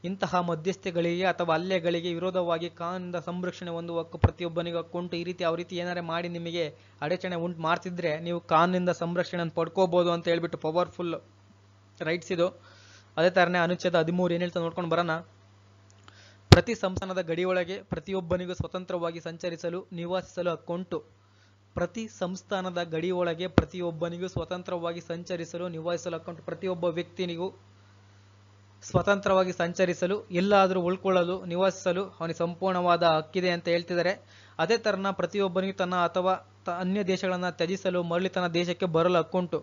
ಇಂತಹ ಮಧ್ಯಸ್ಥಿಗಳಿಗೆ ಅಥವಾ ಹಲ್ಲೆಗಳಿಗೆ ವಿರೋಧವಾಗಿ ಕಾನೂನಿಂದ ಸಂರಕ್ಷಣೆ ಹೊಂದುವ ಹಕ್ಕು ಪ್ರತಿಯೊಬ್ಬನಿಗೂ ಹಕ್ಕುಂಟು. ಈ ರೀತಿ ಯಾವ ರೀತಿ ಏನಾರೇ ಮಾಡಿ ನಿಮಗೆ ಅಡಚಣೆ ಉಂಟು ಮಾಡ್ತಿದ್ರೆ ನೀವು ಕಾನೂನಿಂದ ಸಂರಕ್ಷಣೆಯನ್ನು ಪಡ್ಕೋಬಹುದು ಅಂತ ಹೇಳ್ಬಿಟ್ಟು ಪವರ್ಫುಲ್ ರೈಟ್ಸ್ ಇದು. ಅದೇ ಥರನೇ ಅನುಚ್ಛೇದ 13 ಏನು ಹೇಳ್ತಾ ನೋಡ್ಕೊಂಡು ಬರೋಣ. ಪ್ರತಿ ಸಂಸ್ಥಾನದ ಗಡಿಯೊಳಗೆ ಪ್ರತಿಯೊಬ್ಬನಿಗೂ ಸ್ವತಂತ್ರವಾಗಿ ಸಂಚರಿಸಲು, ನಿವಾಸಿಸಲು ಹಕ್ಕುಂಟು. ಪ್ರತಿ ಸಂಸ್ಥಾನದ ಗಡಿಯೊಳಗೆ ಪ್ರತಿಯೊಬ್ಬನಿಗೂ ಸ್ವತಂತ್ರವಾಗಿ ಸಂಚರಿಸಲು ನಿವಾಸಿಸಲು ಹಕ್ಕುಂಟು. ಪ್ರತಿಯೊಬ್ಬ ವ್ಯಕ್ತಿನಿಗೂ ಸ್ವತಂತ್ರವಾಗಿ ಸಂಚರಿಸಲು, ಎಲ್ಲಾದರೂ ಉಳ್ಕೊಳ್ಳಲು, ನಿವಾಸಿಸಲು ಅವನಿಗೆ ಸಂಪೂರ್ಣವಾದ ಹಕ್ಕಿದೆ ಅಂತ ಹೇಳ್ತಿದ್ದಾರೆ. ಅದೇ ತರನ ಪ್ರತಿಯೊಬ್ಬನಿಗೂ ತನ್ನ ಅಥವಾ ಅನ್ಯ ದೇಶಗಳನ್ನು ತ್ಯಜಿಸಲು ಮರಳಿ ತನ್ನ ದೇಶಕ್ಕೆ ಬರಲು ಹಕ್ಕುಂಟು.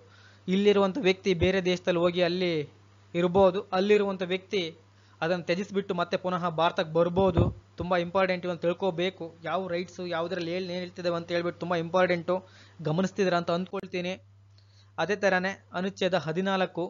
ಇಲ್ಲಿರುವಂಥ ವ್ಯಕ್ತಿ ಬೇರೆ ದೇಶದಲ್ಲಿ ಹೋಗಿ ಅಲ್ಲಿ ಇರ್ಬೋದು, ಅಲ್ಲಿರುವಂಥ ವ್ಯಕ್ತಿ ಅದನ್ನು ತ್ಯಜಿಸಿಬಿಟ್ಟು ಮತ್ತೆ ಪುನಃ ಭಾರತಕ್ಕೆ ಬರ್ಬೋದು. ತುಂಬ ಇಂಪಾರ್ಟೆಂಟ್ ಅಂತ ತಿಳ್ಕೋಬೇಕು. ಯಾವ ರೈಟ್ಸು ಯಾವುದರಲ್ಲಿ ಏನು ಹೇಳ್ತಿದ್ದೇವೆ ಅಂತ ಹೇಳ್ಬಿಟ್ಟು ತುಂಬ ಇಂಪಾರ್ಟೆಂಟು, ಗಮನಿಸ್ತಿದ್ರ ಅಂತ ಅಂದ್ಕೊಳ್ತೀನಿ. ಅದೇ ಥರನೇ ಅನುಚ್ಛೇದ 14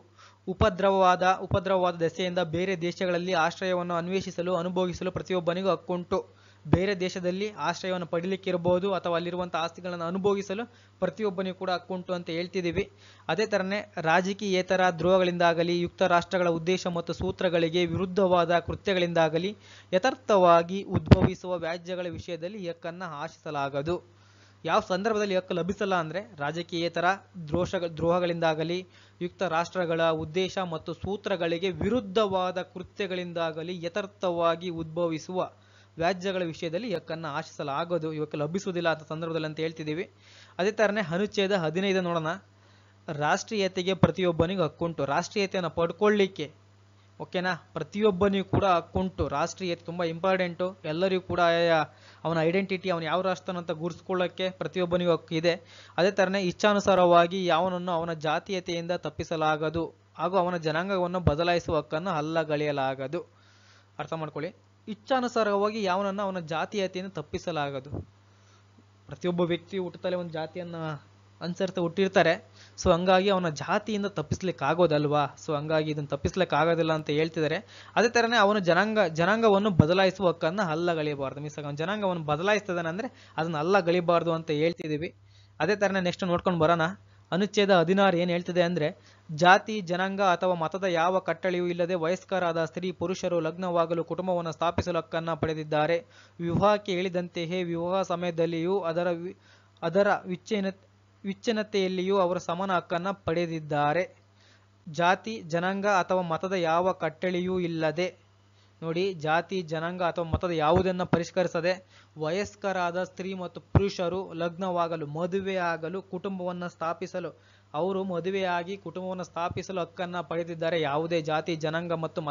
ಉಪದ್ರವವಾದ ದೆಸೆಯಿಂದ ಬೇರೆ ದೇಶಗಳಲ್ಲಿ ಆಶ್ರಯವನ್ನು ಅನ್ವೇಷಿಸಲು ಅನುಭೋಗಿಸಲು ಪ್ರತಿಯೊಬ್ಬನಿಗೂ ಹಕ್ಕುಂಟು. ಬೇರೆ ದೇಶದಲ್ಲಿ ಆಶ್ರಯವನ್ನು ಪಡೀಲಿಕ್ಕಿರ್ಬೋದು ಅಥವಾ ಅಲ್ಲಿರುವಂಥ ಆಸ್ತಿಗಳನ್ನು ಅನುಭೋಗಿಸಲು ಪ್ರತಿಯೊಬ್ಬನಿಗೂ ಕೂಡ ಹಕ್ಕುಂಟು ಅಂತ ಹೇಳ್ತಿದ್ದೀವಿ. ಅದೇ ಥರನೇ ರಾಜಕೀಯೇತರ ದ್ರೋಹಗಳಿಂದಾಗಲಿ, ಯುಕ್ತ ರಾಷ್ಟ್ರಗಳ ಉದ್ದೇಶ ಮತ್ತು ಸೂತ್ರಗಳಿಗೆ ವಿರುದ್ಧವಾದ ಕೃತ್ಯಗಳಿಂದಾಗಲಿ ಯಥಾರ್ಥವಾಗಿ ಉದ್ಭವಿಸುವ ವ್ಯಾಜ್ಯಗಳ ವಿಷಯದಲ್ಲಿ ಈ ಹಕ್ಕನ್ನು ಆಶಿಸಲಾಗದು. ಯಾವ ಸಂದರ್ಭದಲ್ಲಿ ಹಕ್ಕು ಲಭಿಸಲ್ಲ ಅಂದರೆ ರಾಜಕೀಯೇತರ ದ್ರೋಹಗಳಿಂದಾಗಲಿ, ಯುಕ್ತ ರಾಷ್ಟ್ರಗಳ ಉದ್ದೇಶ ಮತ್ತು ಸೂತ್ರಗಳಿಗೆ ವಿರುದ್ಧವಾದ ಕೃತ್ಯಗಳಿಂದಾಗಲಿ ಯಥಾರ್ಥವಾಗಿ ಉದ್ಭವಿಸುವ ವ್ಯಾಜ್ಯಗಳ ವಿಷಯದಲ್ಲಿ ಈ ಹಕ್ಕನ್ನು ಆಶಿಸಲಾಗದು, ಇವಕ್ಕೆ ಲಭಿಸುವುದಿಲ್ಲ ಅಂತ ಸಂದರ್ಭದಲ್ಲಿ ಅಂತ ಹೇಳ್ತಿದ್ದೀವಿ. ಅದೇ ಥರನೇ ಅನುಚ್ಛೇದ 15 ನೋಡೋಣ. ರಾಷ್ಟ್ರೀಯತೆಗೆ ಪ್ರತಿಯೊಬ್ಬನಿಗೂ ಹಕ್ಕುಂಟು. ರಾಷ್ಟ್ರೀಯತೆಯನ್ನು ಪಡ್ಕೊಳ್ಳಿಕ್ಕೆ ಓಕೆನಾ, ಪ್ರತಿಯೊಬ್ಬನಿಗೂ ಕೂಡ ಹಕ್ಕುಂಟು. ರಾಷ್ಟ್ರೀಯತೆ ತುಂಬ ಇಂಪಾರ್ಟೆಂಟು. ಎಲ್ಲರಿಗೂ ಕೂಡ ಅವನ ಐಡೆಂಟಿಟಿ, ಅವನು ಯಾವ ರಾಷ್ಟ್ರನ ಅಂತ ಗುರುತಿಸ್ಕೊಳ್ಳೋಕ್ಕೆ ಪ್ರತಿಯೊಬ್ಬನಿಗೂ ಹಕ್ಕಿದೆ. ಅದೇ ಥರನೇ ಇಚ್ಛಾನುಸಾರವಾಗಿ ಯಾವನನ್ನು ಅವನ ಜಾತೀಯತೆಯಿಂದ ತಪ್ಪಿಸಲಾಗದು ಹಾಗೂ ಅವನ ಜನಾಂಗವನ್ನು ಬದಲಾಯಿಸುವ ಹಕ್ಕನ್ನು ಅಲ್ಲಗಳೆಯಲಾಗದು. ಅರ್ಥ ಮಾಡ್ಕೊಳ್ಳಿ. ಇಚ್ಛಾನುಸಾರವಾಗಿ ಯಾವನನ್ನು ಅವನ ಜಾತೀಯತೆಯನ್ನು ತಪ್ಪಿಸಲಾಗದು. ಪ್ರತಿಯೊಬ್ಬ ವ್ಯಕ್ತಿ ಹುಟ್ಟುತ್ತಲೇ ಒಂದು ಜಾತಿಯನ್ನು ಅನುಸರಿಸ್ತಾ ಹುಟ್ಟಿರ್ತಾರೆ. ಸೊ ಹಂಗಾಗಿ ಅವನ ಜಾತಿಯಿಂದ ತಪ್ಪಿಸ್ಲಿಕ್ಕೆ ಆಗೋದಲ್ವಾ. ಸೊ ಹಂಗಾಗಿ ಇದನ್ನು ತಪ್ಪಿಸ್ಲಿಕ್ಕೆ ಆಗೋದಿಲ್ಲ ಅಂತ ಹೇಳ್ತಿದ್ದಾರೆ. ಅದೇ ಥರನೇ ಅವನ ಜನಾಂಗವನ್ನು ಬದಲಾಯಿಸುವ ಹಕ್ಕನ್ನು ಅಲ್ಲಗಳೆಯಬಾರ್ದು. ಮೀನ್ಸ್ ಅವನ ಜನಾಂಗವನ್ನು ಬದಲಾಯಿಸ್ತದಾನೆ ಅಂದರೆ ಅದನ್ನು ಅಲ್ಲಗಳಿಬಾರ್ದು ಅಂತ ಹೇಳ್ತಿದ್ದೀವಿ. ಅದೇ ಥರನೇ ನೆಕ್ಸ್ಟ್ ನೋಡ್ಕೊಂಡು ಬರೋಣ. ಅನುಚ್ಛೇದ 16 ಏನು ಹೇಳ್ತಿದೆ ಅಂದರೆ, ಜಾತಿ, ಜನಾಂಗ ಅಥವಾ ಮತದ ಯಾವ ಕಟ್ಟಳೆಯೂ ಇಲ್ಲದೆ ವಯಸ್ಕರಾದ ಸ್ತ್ರೀ ಪುರುಷರು ಲಗ್ನವಾಗಲು, ಕುಟುಂಬವನ್ನು ಸ್ಥಾಪಿಸಲು ಹಕ್ಕನ್ನು ಪಡೆದಿದ್ದಾರೆ. ವಿವಾಹಕ್ಕೆ ಹೇಳಿದಂತೆಯೇ ವಿವಾಹ ಸಮಯದಲ್ಲಿಯೂ ಅದರ ವಿಚ್ಛಿನ್ನತೆಯಲ್ಲಿಯೂ ಅವರು ಸಮಾನ ಹಕ್ಕನ್ನು ಪಡೆದಿದ್ದಾರೆ. ಜಾತಿ, ಜನಾಂಗ ಅಥವಾ ಮತದ ಯಾವ ಕಟ್ಟಳೆಯೂ ಇಲ್ಲದೆ, ನೋಡಿ, ಜಾತಿ, ಜನಾಂಗ ಅಥವಾ ಮತದ ಯಾವುದನ್ನು ಪರಿಷ್ಕರಿಸದೆ ವಯಸ್ಕರಾದ ಸ್ತ್ರೀ ಮತ್ತು ಪುರುಷರು ಲಗ್ನವಾಗಲು, ಮದುವೆಯಾಗಲು, ಕುಟುಂಬವನ್ನು ಸ್ಥಾಪಿಸಲು, ಅವರು ಮದುವೆಯಾಗಿ ಕುಟುಂಬವನ್ನು ಸ್ಥಾಪಿಸಲು ಹಕ್ಕನ್ನು ಪಡೆದಿದ್ದಾರೆ. ಯಾವುದೇ ಜಾತಿ, ಜನಾಂಗ ಮತ್ತು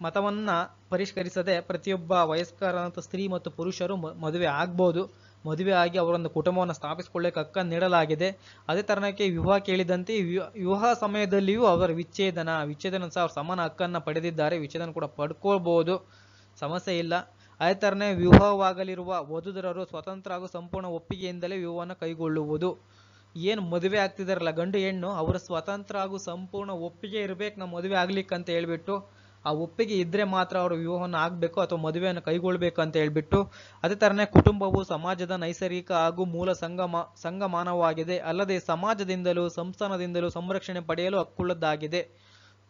ಮತವನ್ನ ಪರಿಷ್ಕರಿಸದೆ ಪ್ರತಿಯೊಬ್ಬ ವಯಸ್ಕರಾದ ಸ್ತ್ರೀ ಮತ್ತು ಪುರುಷರು ಮದುವೆ ಆಗ್ಬೋದು. ಮದುವೆ ಆಗಿ ಅವರೊಂದು ಕುಟುಂಬವನ್ನು ಸ್ಥಾಪಿಸಿಕೊಳ್ಳಕ್ಕೆ ಹಕ್ಕನ್ನು ನೀಡಲಾಗಿದೆ. ಅದೇ ತರನಕ್ಕೆ ವಿವಾಹ ಕೇಳಿದಂತೆ ವಿವಾಹ ಸಮಯದಲ್ಲಿಯೂ ಅವರ ವಿಚ್ಛೇದನ ಸಹ ಅವ್ರ ಸಮಾನ ಹಕ್ಕನ್ನು ಪಡೆದಿದ್ದಾರೆ. ವಿಚ್ಛೇದನ ಕೂಡ ಪಡ್ಕೊಳ್ಬಹುದು, ಸಮಸ್ಯೆ ಇಲ್ಲ. ಅದೇ ಥರನೇ ವಿವಾಹವಾಗಲಿರುವ ವಧುವರರು ಸ್ವತಂತ್ರ ಹಾಗೂ ಸಂಪೂರ್ಣ ಒಪ್ಪಿಗೆಯಿಂದಲೇ ವಿವಾಹವನ್ನು ಕೈಗೊಳ್ಳುವುದು. ಏನು ಮದುವೆ ಆಗ್ತಿದಾರಲ್ಲ ಗಂಡು ಹೆಣ್ಣು, ಅವರ ಸ್ವತಂತ್ರ ಹಾಗೂ ಸಂಪೂರ್ಣ ಒಪ್ಪಿಗೆ ಇರಬೇಕು ನಮ್ಮ ಮದುವೆ ಆಗ್ಲಿಕ್ಕೆ ಅಂತ ಹೇಳ್ಬಿಟ್ಟು. ಆ ಒಪ್ಪಿಗೆ ಇದ್ರೆ ಮಾತ್ರ ಅವರು ವಿವಾಹವನ್ನು ಆಗಬೇಕು ಅಥವಾ ಮದುವೆಯನ್ನು ಕೈಗೊಳ್ಬೇಕು ಅಂತ ಹೇಳ್ಬಿಟ್ಟು. ಅದೇ ಥರನೇ ಕುಟುಂಬವು ಸಮಾಜದ ನೈಸರ್ಗಿಕ ಹಾಗೂ ಮೂಲ ಸಂಗಮಾನವಾಗಿದೆ. ಅಲ್ಲದೆ ಸಮಾಜದಿಂದಲೂ ಸಂಸ್ಥಾನದಿಂದಲೂ ಸಂರಕ್ಷಣೆ ಪಡೆಯಲು ಹಕ್ಕುಳ್ಳದ್ದಾಗಿದೆ.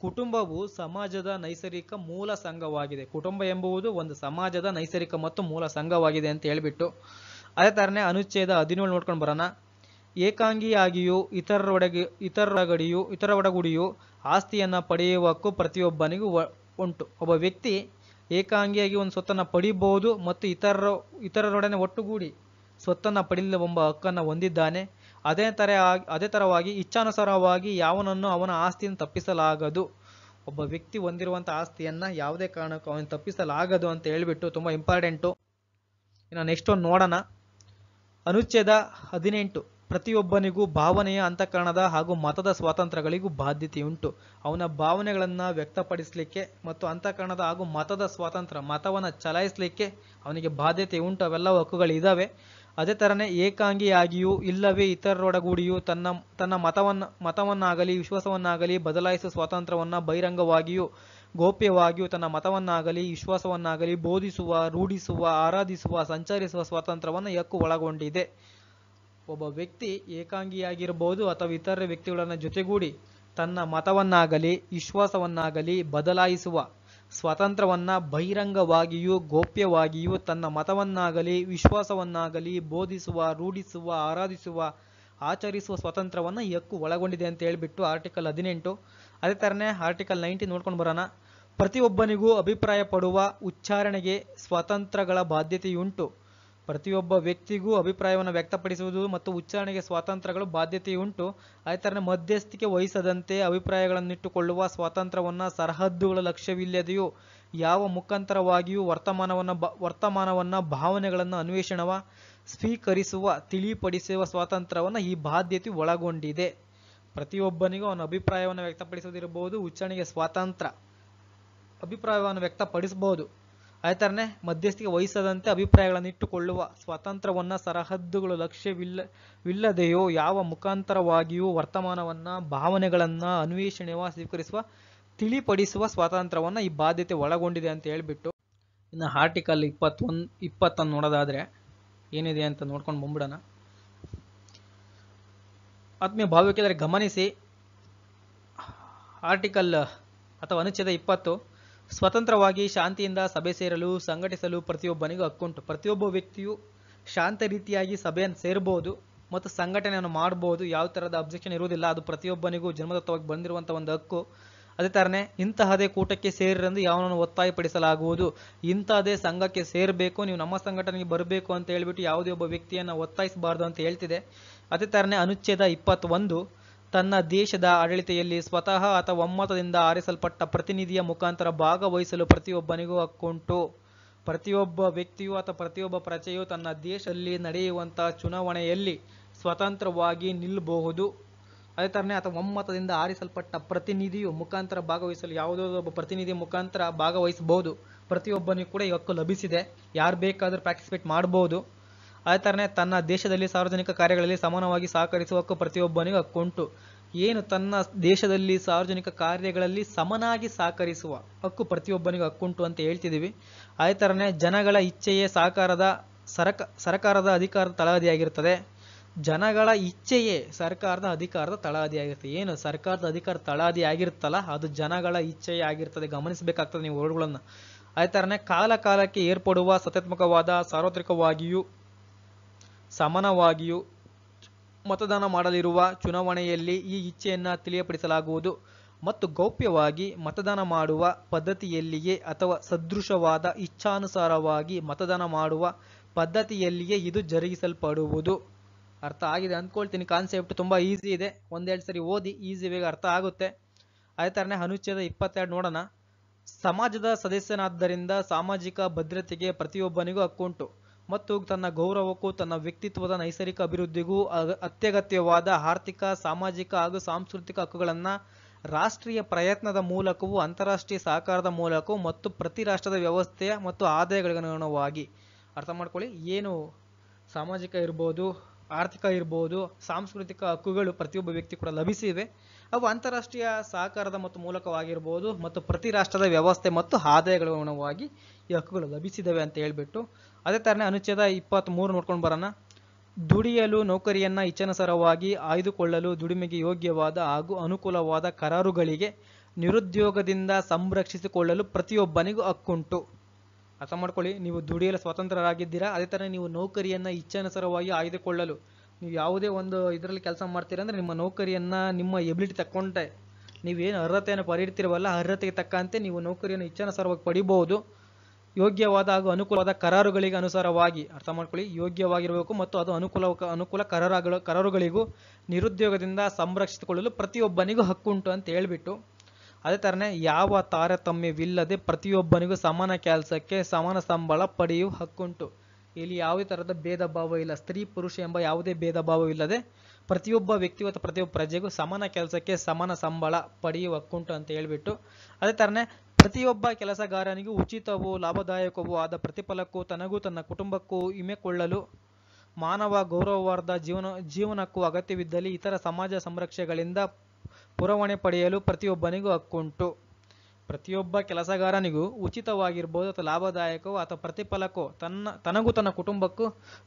ಕುಟುಂಬವು ಸಮಾಜದ ನೈಸರ್ಗಿಕ ಮೂಲ ಸಂಘವಾಗಿದೆ. ಕುಟುಂಬ ಎಂಬುದು ಒಂದು ಸಮಾಜದ ನೈಸರ್ಗಿಕ ಮತ್ತು ಮೂಲ ಸಂಘವಾಗಿದೆ ಅಂತ ಹೇಳ್ಬಿಟ್ಟು. ಅದೇ ಥರನೇ ಅನುಚ್ಛೇದ 17 ನೋಡ್ಕೊಂಡು ಬರೋಣ. ಏಕಾಂಗಿಯಾಗಿಯೂ ಇತರರೊಡಗೂಡಿಯೂ ಆಸ್ತಿಯನ್ನು ಪಡೆಯುವ ಹಕ್ಕು ಪ್ರತಿಯೊಬ್ಬನಿಗೂ ಉಂಟು. ಒಬ್ಬ ವ್ಯಕ್ತಿ ಏಕಾಂಗಿಯಾಗಿ ಒಂದು ಸ್ವತ್ತನ್ನು ಪಡಿಬಹುದು ಮತ್ತು ಇತರರೊಡನೆ ಒಟ್ಟುಗೂಡಿ ಸ್ವತ್ತನ್ನು ಪಡೆಯಲೆಂಬ ಹಕ್ಕನ್ನು ಹೊಂದಿದ್ದಾನೆ. ಅದೇ ತರವಾಗಿ ಇಚ್ಛಾನುಸಾರವಾಗಿ ಯಾವನನ್ನು ಅವನ ಆಸ್ತಿಯನ್ನು ತಪ್ಪಿಸಲಾಗದು. ಒಬ್ಬ ವ್ಯಕ್ತಿ ಹೊಂದಿರುವಂಥ ಆಸ್ತಿಯನ್ನು ಯಾವುದೇ ಕಾರಣಕ್ಕೂ ಅವನು ತಪ್ಪಿಸಲಾಗದು ಅಂತ ಹೇಳ್ಬಿಟ್ಟು ತುಂಬ ಇಂಪಾರ್ಟೆಂಟು. ಇನ್ನು ನೆಕ್ಸ್ಟ್ ಒಂದು ನೋಡೋಣ. ಅನುಚ್ಛೇದ 18 ಪ್ರತಿಯೊಬ್ಬನಿಗೂ ಭಾವನೆಯ, ಅಂತಃಕರಣದ ಹಾಗೂ ಮತದ ಸ್ವಾತಂತ್ರ್ಯಗಳಿಗೂ ಬಾಧ್ಯತೆಯುಂಟು. ಅವನ ಭಾವನೆಗಳನ್ನು ವ್ಯಕ್ತಪಡಿಸಲಿಕ್ಕೆ ಮತ್ತು ಅಂತಃಕರಣದ ಹಾಗೂ ಮತದ ಸ್ವಾತಂತ್ರ್ಯ, ಮತವನ್ನು ಚಲಾಯಿಸಲಿಕ್ಕೆ ಅವನಿಗೆ ಬಾಧ್ಯತೆ ಉಂಟು. ಅವೆಲ್ಲ ಹಕ್ಕುಗಳಿದ್ದಾವೆ. ಅದೇ ಥರನೇ ಏಕಾಂಗಿಯಾಗಿಯೂ ಇಲ್ಲವೇ ಇತರರೊಡಗೂಡಿಯೂ ತನ್ನ ಮತವನ್ನಾಗಲಿ ವಿಶ್ವಾಸವನ್ನಾಗಲಿ ಬದಲಾಯಿಸುವ ಸ್ವಾತಂತ್ರ್ಯವನ್ನು ಬಹಿರಂಗವಾಗಿಯೂ ಗೌಪ್ಯವಾಗಿಯೂ ತನ್ನ ಮತವನ್ನಾಗಲಿ ವಿಶ್ವಾಸವನ್ನಾಗಲಿ ಬೋಧಿಸುವ, ರೂಢಿಸುವ, ಆರಾಧಿಸುವ, ಸಂಚರಿಸುವ ಸ್ವಾತಂತ್ರ್ಯವನ್ನು ಈ ಹಕ್ಕು ಒಳಗೊಂಡಿದೆ. ಒಬ್ಬ ವ್ಯಕ್ತಿ ಏಕಾಂಗಿಯಾಗಿರಬಹುದು ಅಥವಾ ಇತರ ವ್ಯಕ್ತಿಗಳನ್ನು ಜೊತೆಗೂಡಿ ತನ್ನ ಮತವನ್ನಾಗಲಿ ವಿಶ್ವಾಸವನ್ನಾಗಲಿ ಬದಲಾಯಿಸುವ ಸ್ವಾತಂತ್ರ್ಯವನ್ನು ಬಹಿರಂಗವಾಗಿಯೂ ಗೌಪ್ಯವಾಗಿಯೂ ತನ್ನ ಮತವನ್ನಾಗಲಿ ವಿಶ್ವಾಸವನ್ನಾಗಲಿ ಬೋಧಿಸುವ, ರೂಢಿಸುವ, ಆರಾಧಿಸುವ, ಆಚರಿಸುವ ಸ್ವಾತಂತ್ರ್ಯವನ್ನು ಈ ಹಕ್ಕು ಒಳಗೊಂಡಿದೆ ಅಂತ ಹೇಳ್ಬಿಟ್ಟು ಆರ್ಟಿಕಲ್ 18. ಅದೇ ಥರನೇ ಆರ್ಟಿಕಲ್ 19 ನೋಡ್ಕೊಂಡು ಬರೋಣ. ಪ್ರತಿಯೊಬ್ಬನಿಗೂ ಅಭಿಪ್ರಾಯ ಪಡುವ ಉಚ್ಚಾರಣೆಗೆ ಸ್ವಾತಂತ್ರ್ಯಗಳ ಬಾಧ್ಯತೆಯುಂಟು. ಪ್ರತಿಯೊಬ್ಬ ವ್ಯಕ್ತಿಗೂ ಅಭಿಪ್ರಾಯವನ್ನು ವ್ಯಕ್ತಪಡಿಸುವುದು ಮತ್ತು ಉಚ್ಚಾರಣೆಗೆ ಸ್ವಾತಂತ್ರ್ಯಗಳು ಬಾಧ್ಯತೆಯುಂಟು. ಅದೇ ಥರ ಮಧ್ಯಸ್ಥಿಕೆ ವಹಿಸದಂತೆ ಅಭಿಪ್ರಾಯಗಳನ್ನಿಟ್ಟುಕೊಳ್ಳುವ ಸ್ವಾತಂತ್ರ್ಯವನ್ನು ಸರಹದ್ದುಗಳ ಲಕ್ಷ್ಯವಿಲ್ಲದೆಯೂ ಯಾವ ಮುಖಾಂತರವಾಗಿಯೂ ವರ್ತಮಾನವನ್ನ ಭಾವನೆಗಳನ್ನು ಅನ್ವೇಷಣವ ಸ್ವೀಕರಿಸುವ ತಿಳಿಪಡಿಸುವ ಸ್ವಾತಂತ್ರ್ಯವನ್ನು ಈ ಬಾಧ್ಯತೆ ಒಳಗೊಂಡಿದೆ. ಪ್ರತಿಯೊಬ್ಬನಿಗೂ ಅವನ ಅಭಿಪ್ರಾಯವನ್ನು ವ್ಯಕ್ತಪಡಿಸುವುದಿರಬಹುದು, ಉಚ್ಚಾರಣೆಗೆ ಸ್ವಾತಂತ್ರ್ಯ, ಅಭಿಪ್ರಾಯವನ್ನು ವ್ಯಕ್ತಪಡಿಸಬಹುದು. ಅದೇ ಥರನೇ ಮಧ್ಯಸ್ಥಿಕೆ ವಹಿಸದಂತೆ ಅಭಿಪ್ರಾಯಗಳನ್ನು ಇಟ್ಟುಕೊಳ್ಳುವ ಸ್ವಾತಂತ್ರ್ಯವನ್ನು ಸರಹದ್ದುಗಳು ಲಕ್ಷ್ಯವಿಲ್ಲದೆಯೋ ಯಾವ ಮುಖಾಂತರವಾಗಿಯೂ ವರ್ತಮಾನವನ್ನ ಭಾವನೆಗಳನ್ನು ಅನ್ವೇಷಣೆಯ ಸ್ವೀಕರಿಸುವ ತಿಳಿಪಡಿಸುವ ಸ್ವಾತಂತ್ರ್ಯವನ್ನು ಈ ಬಾಧ್ಯತೆ ಒಳಗೊಂಡಿದೆ ಅಂತ ಹೇಳ್ಬಿಟ್ಟು, ಇನ್ನು ಆರ್ಟಿಕಲ್ 20 ನೋಡೋದಾದ್ರೆ ಏನಿದೆ ಅಂತ ನೋಡ್ಕೊಂಡು ಬಂದ್ಬಿಡೋಣ. ಆತ್ಮೀಯ ಭಾವಿಕೆದರೆ ಗಮನಿಸಿ, ಆರ್ಟಿಕಲ್ ಅಥವಾ ಅನುಚ್ಛೇದ 20 ಸ್ವತಂತ್ರವಾಗಿ ಶಾಂತಿಯಿಂದ ಸಭೆ ಸೇರಲು ಸಂಘಟಿಸಲು ಪ್ರತಿಯೊಬ್ಬನಿಗೂ ಹಕ್ಕುಂಟು. ಪ್ರತಿಯೊಬ್ಬ ವ್ಯಕ್ತಿಯು ಶಾಂತ ರೀತಿಯಾಗಿ ಸಭೆಯನ್ನು ಸೇರಬಹುದು ಮತ್ತು ಸಂಘಟನೆಯನ್ನು ಮಾಡಬಹುದು. ಯಾವ ಥರದ ಅಬ್ಜೆಕ್ಷನ್ ಇರುವುದಿಲ್ಲ. ಅದು ಪ್ರತಿಯೊಬ್ಬನಿಗೂ ಜನ್ಮದತ್ತವಾಗಿ ಬಂದಿರುವಂಥ ಒಂದು ಹಕ್ಕು. ಅದೇ ಥರನೇ ಇಂತಹದೇ ಕೂಟಕ್ಕೆ ಸೇರಿರೆಂದು ಯಾವನನ್ನು ಒತ್ತಾಯಪಡಿಸಲಾಗುವುದು. ಇಂತಹದೇ ಸಂಘಕ್ಕೆ ಸೇರಬೇಕು, ನೀವು ನಮ್ಮ ಸಂಘಟನೆಗೆ ಬರಬೇಕು ಅಂತ ಹೇಳ್ಬಿಟ್ಟು ಯಾವುದೇ ಒಬ್ಬ ವ್ಯಕ್ತಿಯನ್ನು ಒತ್ತಾಯಿಸಬಾರ್ದು ಅಂತ ಹೇಳ್ತಿದೆ. ಅದೇ ಥರನೇ ಅನುಚ್ಛೇದ 21 ತನ್ನ ದೇಶದ ಆಡಳಿತೆಯಲ್ಲಿ ಸ್ವತಃ ಅಥವಾ ಒಮ್ಮತದಿಂದ ಆರಿಸಲ್ಪಟ್ಟ ಪ್ರತಿನಿಧಿಯ ಮುಖಾಂತರ ಭಾಗವಹಿಸಲು ಪ್ರತಿಯೊಬ್ಬನಿಗೂ ಹಕ್ಕುಂಟು. ಪ್ರತಿಯೊಬ್ಬ ವ್ಯಕ್ತಿಯು ಅಥವಾ ಪ್ರತಿಯೊಬ್ಬ ಪ್ರಜೆಯು ತನ್ನ ದೇಶದಲ್ಲಿ ನಡೆಯುವಂತಹ ಚುನಾವಣೆಯಲ್ಲಿ ಸ್ವತಂತ್ರವಾಗಿ ನಿಲ್ಲಬಹುದು. ಅದೇ ಥರನೇ ಅಥವಾ ಒಮ್ಮತದಿಂದ ಆರಿಸಲ್ಪಟ್ಟ ಪ್ರತಿನಿಧಿಯು ಮುಖಾಂತರ ಭಾಗವಹಿಸಲು ಯಾವುದೋ ಒಬ್ಬ ಪ್ರತಿನಿಧಿಯ ಮುಖಾಂತರ ಭಾಗವಹಿಸಬಹುದು. ಪ್ರತಿಯೊಬ್ಬನಿಗೂ ಕೂಡ ಈ ಹಕ್ಕು ಲಭಿಸಿದೆ. ಯಾರು ಬೇಕಾದರೂ ಪಾರ್ಟಿಸಿಪೇಟ್ ಮಾಡಬಹುದು. ಅದೇ ಥರನೇ ತನ್ನ ದೇಶದಲ್ಲಿ ಸಾರ್ವಜನಿಕ ಕಾರ್ಯಗಳಲ್ಲಿ ಸಮಾನವಾಗಿ ಸಹಕರಿಸುವ ಹಕ್ಕು ಪ್ರತಿಯೊಬ್ಬನಿಗೂ ಹಕ್ಕುಂಟು. ಏನು ತನ್ನ ದೇಶದಲ್ಲಿ ಸಾರ್ವಜನಿಕ ಕಾರ್ಯಗಳಲ್ಲಿ ಸಮನಾಗಿ ಸಹಕರಿಸುವ ಹಕ್ಕು ಪ್ರತಿಯೊಬ್ಬನಿಗೂ ಹಕ್ಕುಂಟು ಅಂತ ಹೇಳ್ತಿದ್ದೀವಿ. ಅದೇ ಥರನೇ ಜನಗಳ ಇಚ್ಛೆಯೇ ಸರ್ಕಾರದ ಅಧಿಕಾರದ ತಳಹದಿಯಾಗಿರ್ತದೆ. ಜನಗಳ ಇಚ್ಛೆಯೇ ಸರ್ಕಾರದ ಅಧಿಕಾರದ ತಳಹದಿಯಾಗಿರ್ತದೆ. ಏನು ಸರ್ಕಾರದ ಅಧಿಕಾರ ತಳಹದಿ ಆಗಿರುತ್ತಲ್ಲ, ಅದು ಜನಗಳ ಇಚ್ಛೆಯೇ ಆಗಿರ್ತದೆ. ಗಮನಿಸಬೇಕಾಗ್ತದೆ ನೀವು ವರ್ಡ್ಗಳನ್ನು. ಅದೇ ಥರನೇ ಕಾಲ ಕಾಲಕ್ಕೆ ಏರ್ಪಡುವ ಸತ್ಯಾತ್ಮಕವಾದ ಸಾರ್ವತ್ರಿಕವಾಗಿಯೂ ಸಮಾನವಾಗಿಯೂ ಮತದಾನ ಮಾಡಲಿರುವ ಚುನಾವಣೆಯಲ್ಲಿ ಈ ಇಚ್ಛೆಯನ್ನು ತಿಳಿಯಪಡಿಸಲಾಗುವುದು ಮತ್ತು ಗೌಪ್ಯವಾಗಿ ಮತದಾನ ಮಾಡುವ ಪದ್ಧತಿಯಲ್ಲಿಯೇ ಅಥವಾ ಸದೃಶವಾದ ಇಚ್ಛಾನುಸಾರವಾಗಿ ಮತದಾನ ಮಾಡುವ ಪದ್ಧತಿಯಲ್ಲಿಯೇ ಇದು ಜರುಗಿಸಲ್ಪಡುವುದು. ಅರ್ಥ ಆಗಿದೆ ಅಂದ್ಕೊಳ್ತೀನಿ. ಕಾನ್ಸೆಪ್ಟ್ ತುಂಬ ಈಸಿ ಇದೆ. ಒಂದೆರಡು ಸರಿ ಓದಿ, ಈಸಿ ಬೇಗ ಅರ್ಥ ಆಗುತ್ತೆ. ಅದೇ ಥರನೇ ಅನುಚ್ಛೇದ 22 ನೋಡೋಣ. ಸಮಾಜದ ಸದಸ್ಯನಾದ್ದರಿಂದ ಸಾಮಾಜಿಕ ಭದ್ರತೆಗೆ ಪ್ರತಿಯೊಬ್ಬನಿಗೂ ಹಕ್ಕುಂಟು ಮತ್ತು ತನ್ನ ಗೌರವಕ್ಕೂ ತನ್ನ ವ್ಯಕ್ತಿತ್ವದ ನೈಸರ್ಗಿಕ ಅಭಿವೃದ್ಧಿಗೂ ಅತ್ಯಗತ್ಯವಾದ ಆರ್ಥಿಕ, ಸಾಮಾಜಿಕ ಹಾಗೂ ಸಾಂಸ್ಕೃತಿಕ ಹಕ್ಕುಗಳನ್ನು ರಾಷ್ಟ್ರೀಯ ಪ್ರಯತ್ನದ ಮೂಲಕವೂ ಅಂತಾರಾಷ್ಟ್ರೀಯ ಸಹಕಾರದ ಮೂಲಕವೂ ಮತ್ತು ಪ್ರತಿ ರಾಷ್ಟ್ರದ ವ್ಯವಸ್ಥೆಯ ಮತ್ತು ಆದಾಯಗಳಿಗನುಗುಣವಾಗಿ. ಅರ್ಥ ಮಾಡ್ಕೊಳ್ಳಿ, ಏನು ಸಾಮಾಜಿಕ ಇರ್ಬೋದು, ಆರ್ಥಿಕ ಇರ್ಬೋದು, ಸಾಂಸ್ಕೃತಿಕ ಹಕ್ಕುಗಳು ಪ್ರತಿಯೊಬ್ಬ ವ್ಯಕ್ತಿ ಕೂಡ ಲಭಿಸಿವೆ. ಅವು ಅಂತಾರಾಷ್ಟ್ರೀಯ ಸಹಕಾರದ ಮತ್ತು ಮೂಲಕವಾಗಿರ್ಬೋದು ಮತ್ತು ಪ್ರತಿ ರಾಷ್ಟ್ರದ ವ್ಯವಸ್ಥೆ ಮತ್ತು ಆದಾಯಗಳಿಗನುಗುಣವಾಗಿ ಈ ಹಕ್ಕುಗಳು ಲಭಿಸಿದವೆ ಅಂತ ಹೇಳ್ಬಿಟ್ಟು, ಅದೇ ಥರನೇ ಅನುಚ್ಛೇದ 23 ನೋಡ್ಕೊಂಡು ಬರೋಣ. ದುಡಿಯಲು ನೌಕರಿಯನ್ನ ಇಚ್ಛಾನುಸಾರವಾಗಿ ಆಯ್ದುಕೊಳ್ಳಲು ದುಡಿಮೆಗೆ ಯೋಗ್ಯವಾದ ಹಾಗೂ ಅನುಕೂಲವಾದ ಕರಾರುಗಳಿಗೆ ನಿರುದ್ಯೋಗದಿಂದ ಸಂರಕ್ಷಿಸಿಕೊಳ್ಳಲು ಪ್ರತಿಯೊಬ್ಬನಿಗೂ ಹಕ್ಕುಂಟು. ಅರ್ಥ ಮಾಡ್ಕೊಳ್ಳಿ, ನೀವು ದುಡಿಯಲು ಸ್ವತಂತ್ರರಾಗಿದ್ದೀರಾ. ಅದೇ ಥರ ನೀವು ನೌಕರಿಯನ್ನು ಇಚ್ಛಾನುಸಾರವಾಗಿ ಆಯ್ದುಕೊಳ್ಳಲು, ನೀವು ಯಾವುದೇ ಒಂದು ಇದರಲ್ಲಿ ಕೆಲಸ ಮಾಡ್ತೀರಾ ಅಂದರೆ ನಿಮ್ಮ ನೌಕರಿಯನ್ನು ನಿಮ್ಮ ಎಬಿಲಿಟಿ ತಕ್ಕೊಂಡೆ ನೀವೇನು ಅರ್ಹತೆಯನ್ನು ಪಡೆಯುತ್ತಿರುವಲ್ಲ, ಅರ್ಹತೆಗೆ ತಕ್ಕಂತೆ ನೀವು ನೌಕರಿಯನ್ನು ಇಚ್ಛಾನುಸಾರವಾಗಿ ಪಡಿಬಹುದು. ಯೋಗ್ಯವಾದ ಹಾಗೂ ಅನುಕೂಲವಾದ ಕರಾರುಗಳಿಗೆ ಅನುಸಾರವಾಗಿ. ಅರ್ಥ ಮಾಡ್ಕೊಳ್ಳಿ, ಯೋಗ್ಯವಾಗಿರಬೇಕು ಮತ್ತು ಅದು ಅನುಕೂಲ ಕರಾರುಗಳಿಗೂ ನಿರುದ್ಯೋಗದಿಂದ ಸಂರಕ್ಷಿಸಿಕೊಳ್ಳಲು ಪ್ರತಿಯೊಬ್ಬನಿಗೂ ಹಕ್ಕುಂಟು ಅಂತ ಹೇಳ್ಬಿಟ್ಟು, ಅದೇ ಥರನೇ ಯಾವ ತಾರತಮ್ಯವಿಲ್ಲದೆ ಪ್ರತಿಯೊಬ್ಬನಿಗೂ ಸಮಾನ ಕೆಲಸಕ್ಕೆ ಸಮಾನ ಸಂಬಳ ಪಡೆಯುವ ಹಕ್ಕುಂಟು. ಇಲ್ಲಿ ಯಾವುದೇ ಥರದ ಭೇದ ಭಾವ ಇಲ್ಲ. ಸ್ತ್ರೀ ಪುರುಷ ಎಂಬ ಯಾವುದೇ ಭೇದ ಭಾವವಿಲ್ಲದೆ ಪ್ರತಿಯೊಬ್ಬ ವ್ಯಕ್ತಿ ಮತ್ತು ಪ್ರತಿಯೊಬ್ಬ ಪ್ರಜೆಗೂ ಸಮಾನ ಕೆಲಸಕ್ಕೆ ಸಮಾನ ಸಂಬಳ ಪಡೆಯುವ ಹಕ್ಕುಂಟು ಅಂತ ಹೇಳ್ಬಿಟ್ಟು, ಅದೇ ಥರನೇ ಪ್ರತಿಯೊಬ್ಬ ಕೆಲಸಗಾರನಿಗೂ ಉಚಿತವೂ ಲಾಭದಾಯಕವೂ ಆದ ಪ್ರತಿಫಲಕ್ಕೂ ತನಗೂ ತನ್ನ ಕುಟುಂಬಕ್ಕೂ ವಿಮೆ ಕೊಳ್ಳಲು ಮಾನವ ಗೌರವವಾದ ಜೀವನಕ್ಕೂ ಅಗತ್ಯವಿದ್ದಲ್ಲಿ ಇತರ ಸಮಾಜ ಸಂರಕ್ಷೆಗಳಿಂದ ಪುರವಣೆ ಪಡೆಯಲು ಪ್ರತಿಯೊಬ್ಬನಿಗೂ ಹಕ್ಕುಂಟು. ಪ್ರತಿಯೊಬ್ಬ ಕೆಲಸಗಾರನಿಗೂ ಉಚಿತವಾಗಿರ್ಬೋದು ಅಥವಾ ಲಾಭದಾಯಕವೋ ಅಥವಾ ಪ್ರತಿಫಲಕ್ಕೋ ತನಗೂ ತನ್ನ ಕುಟುಂಬಕ್ಕೂ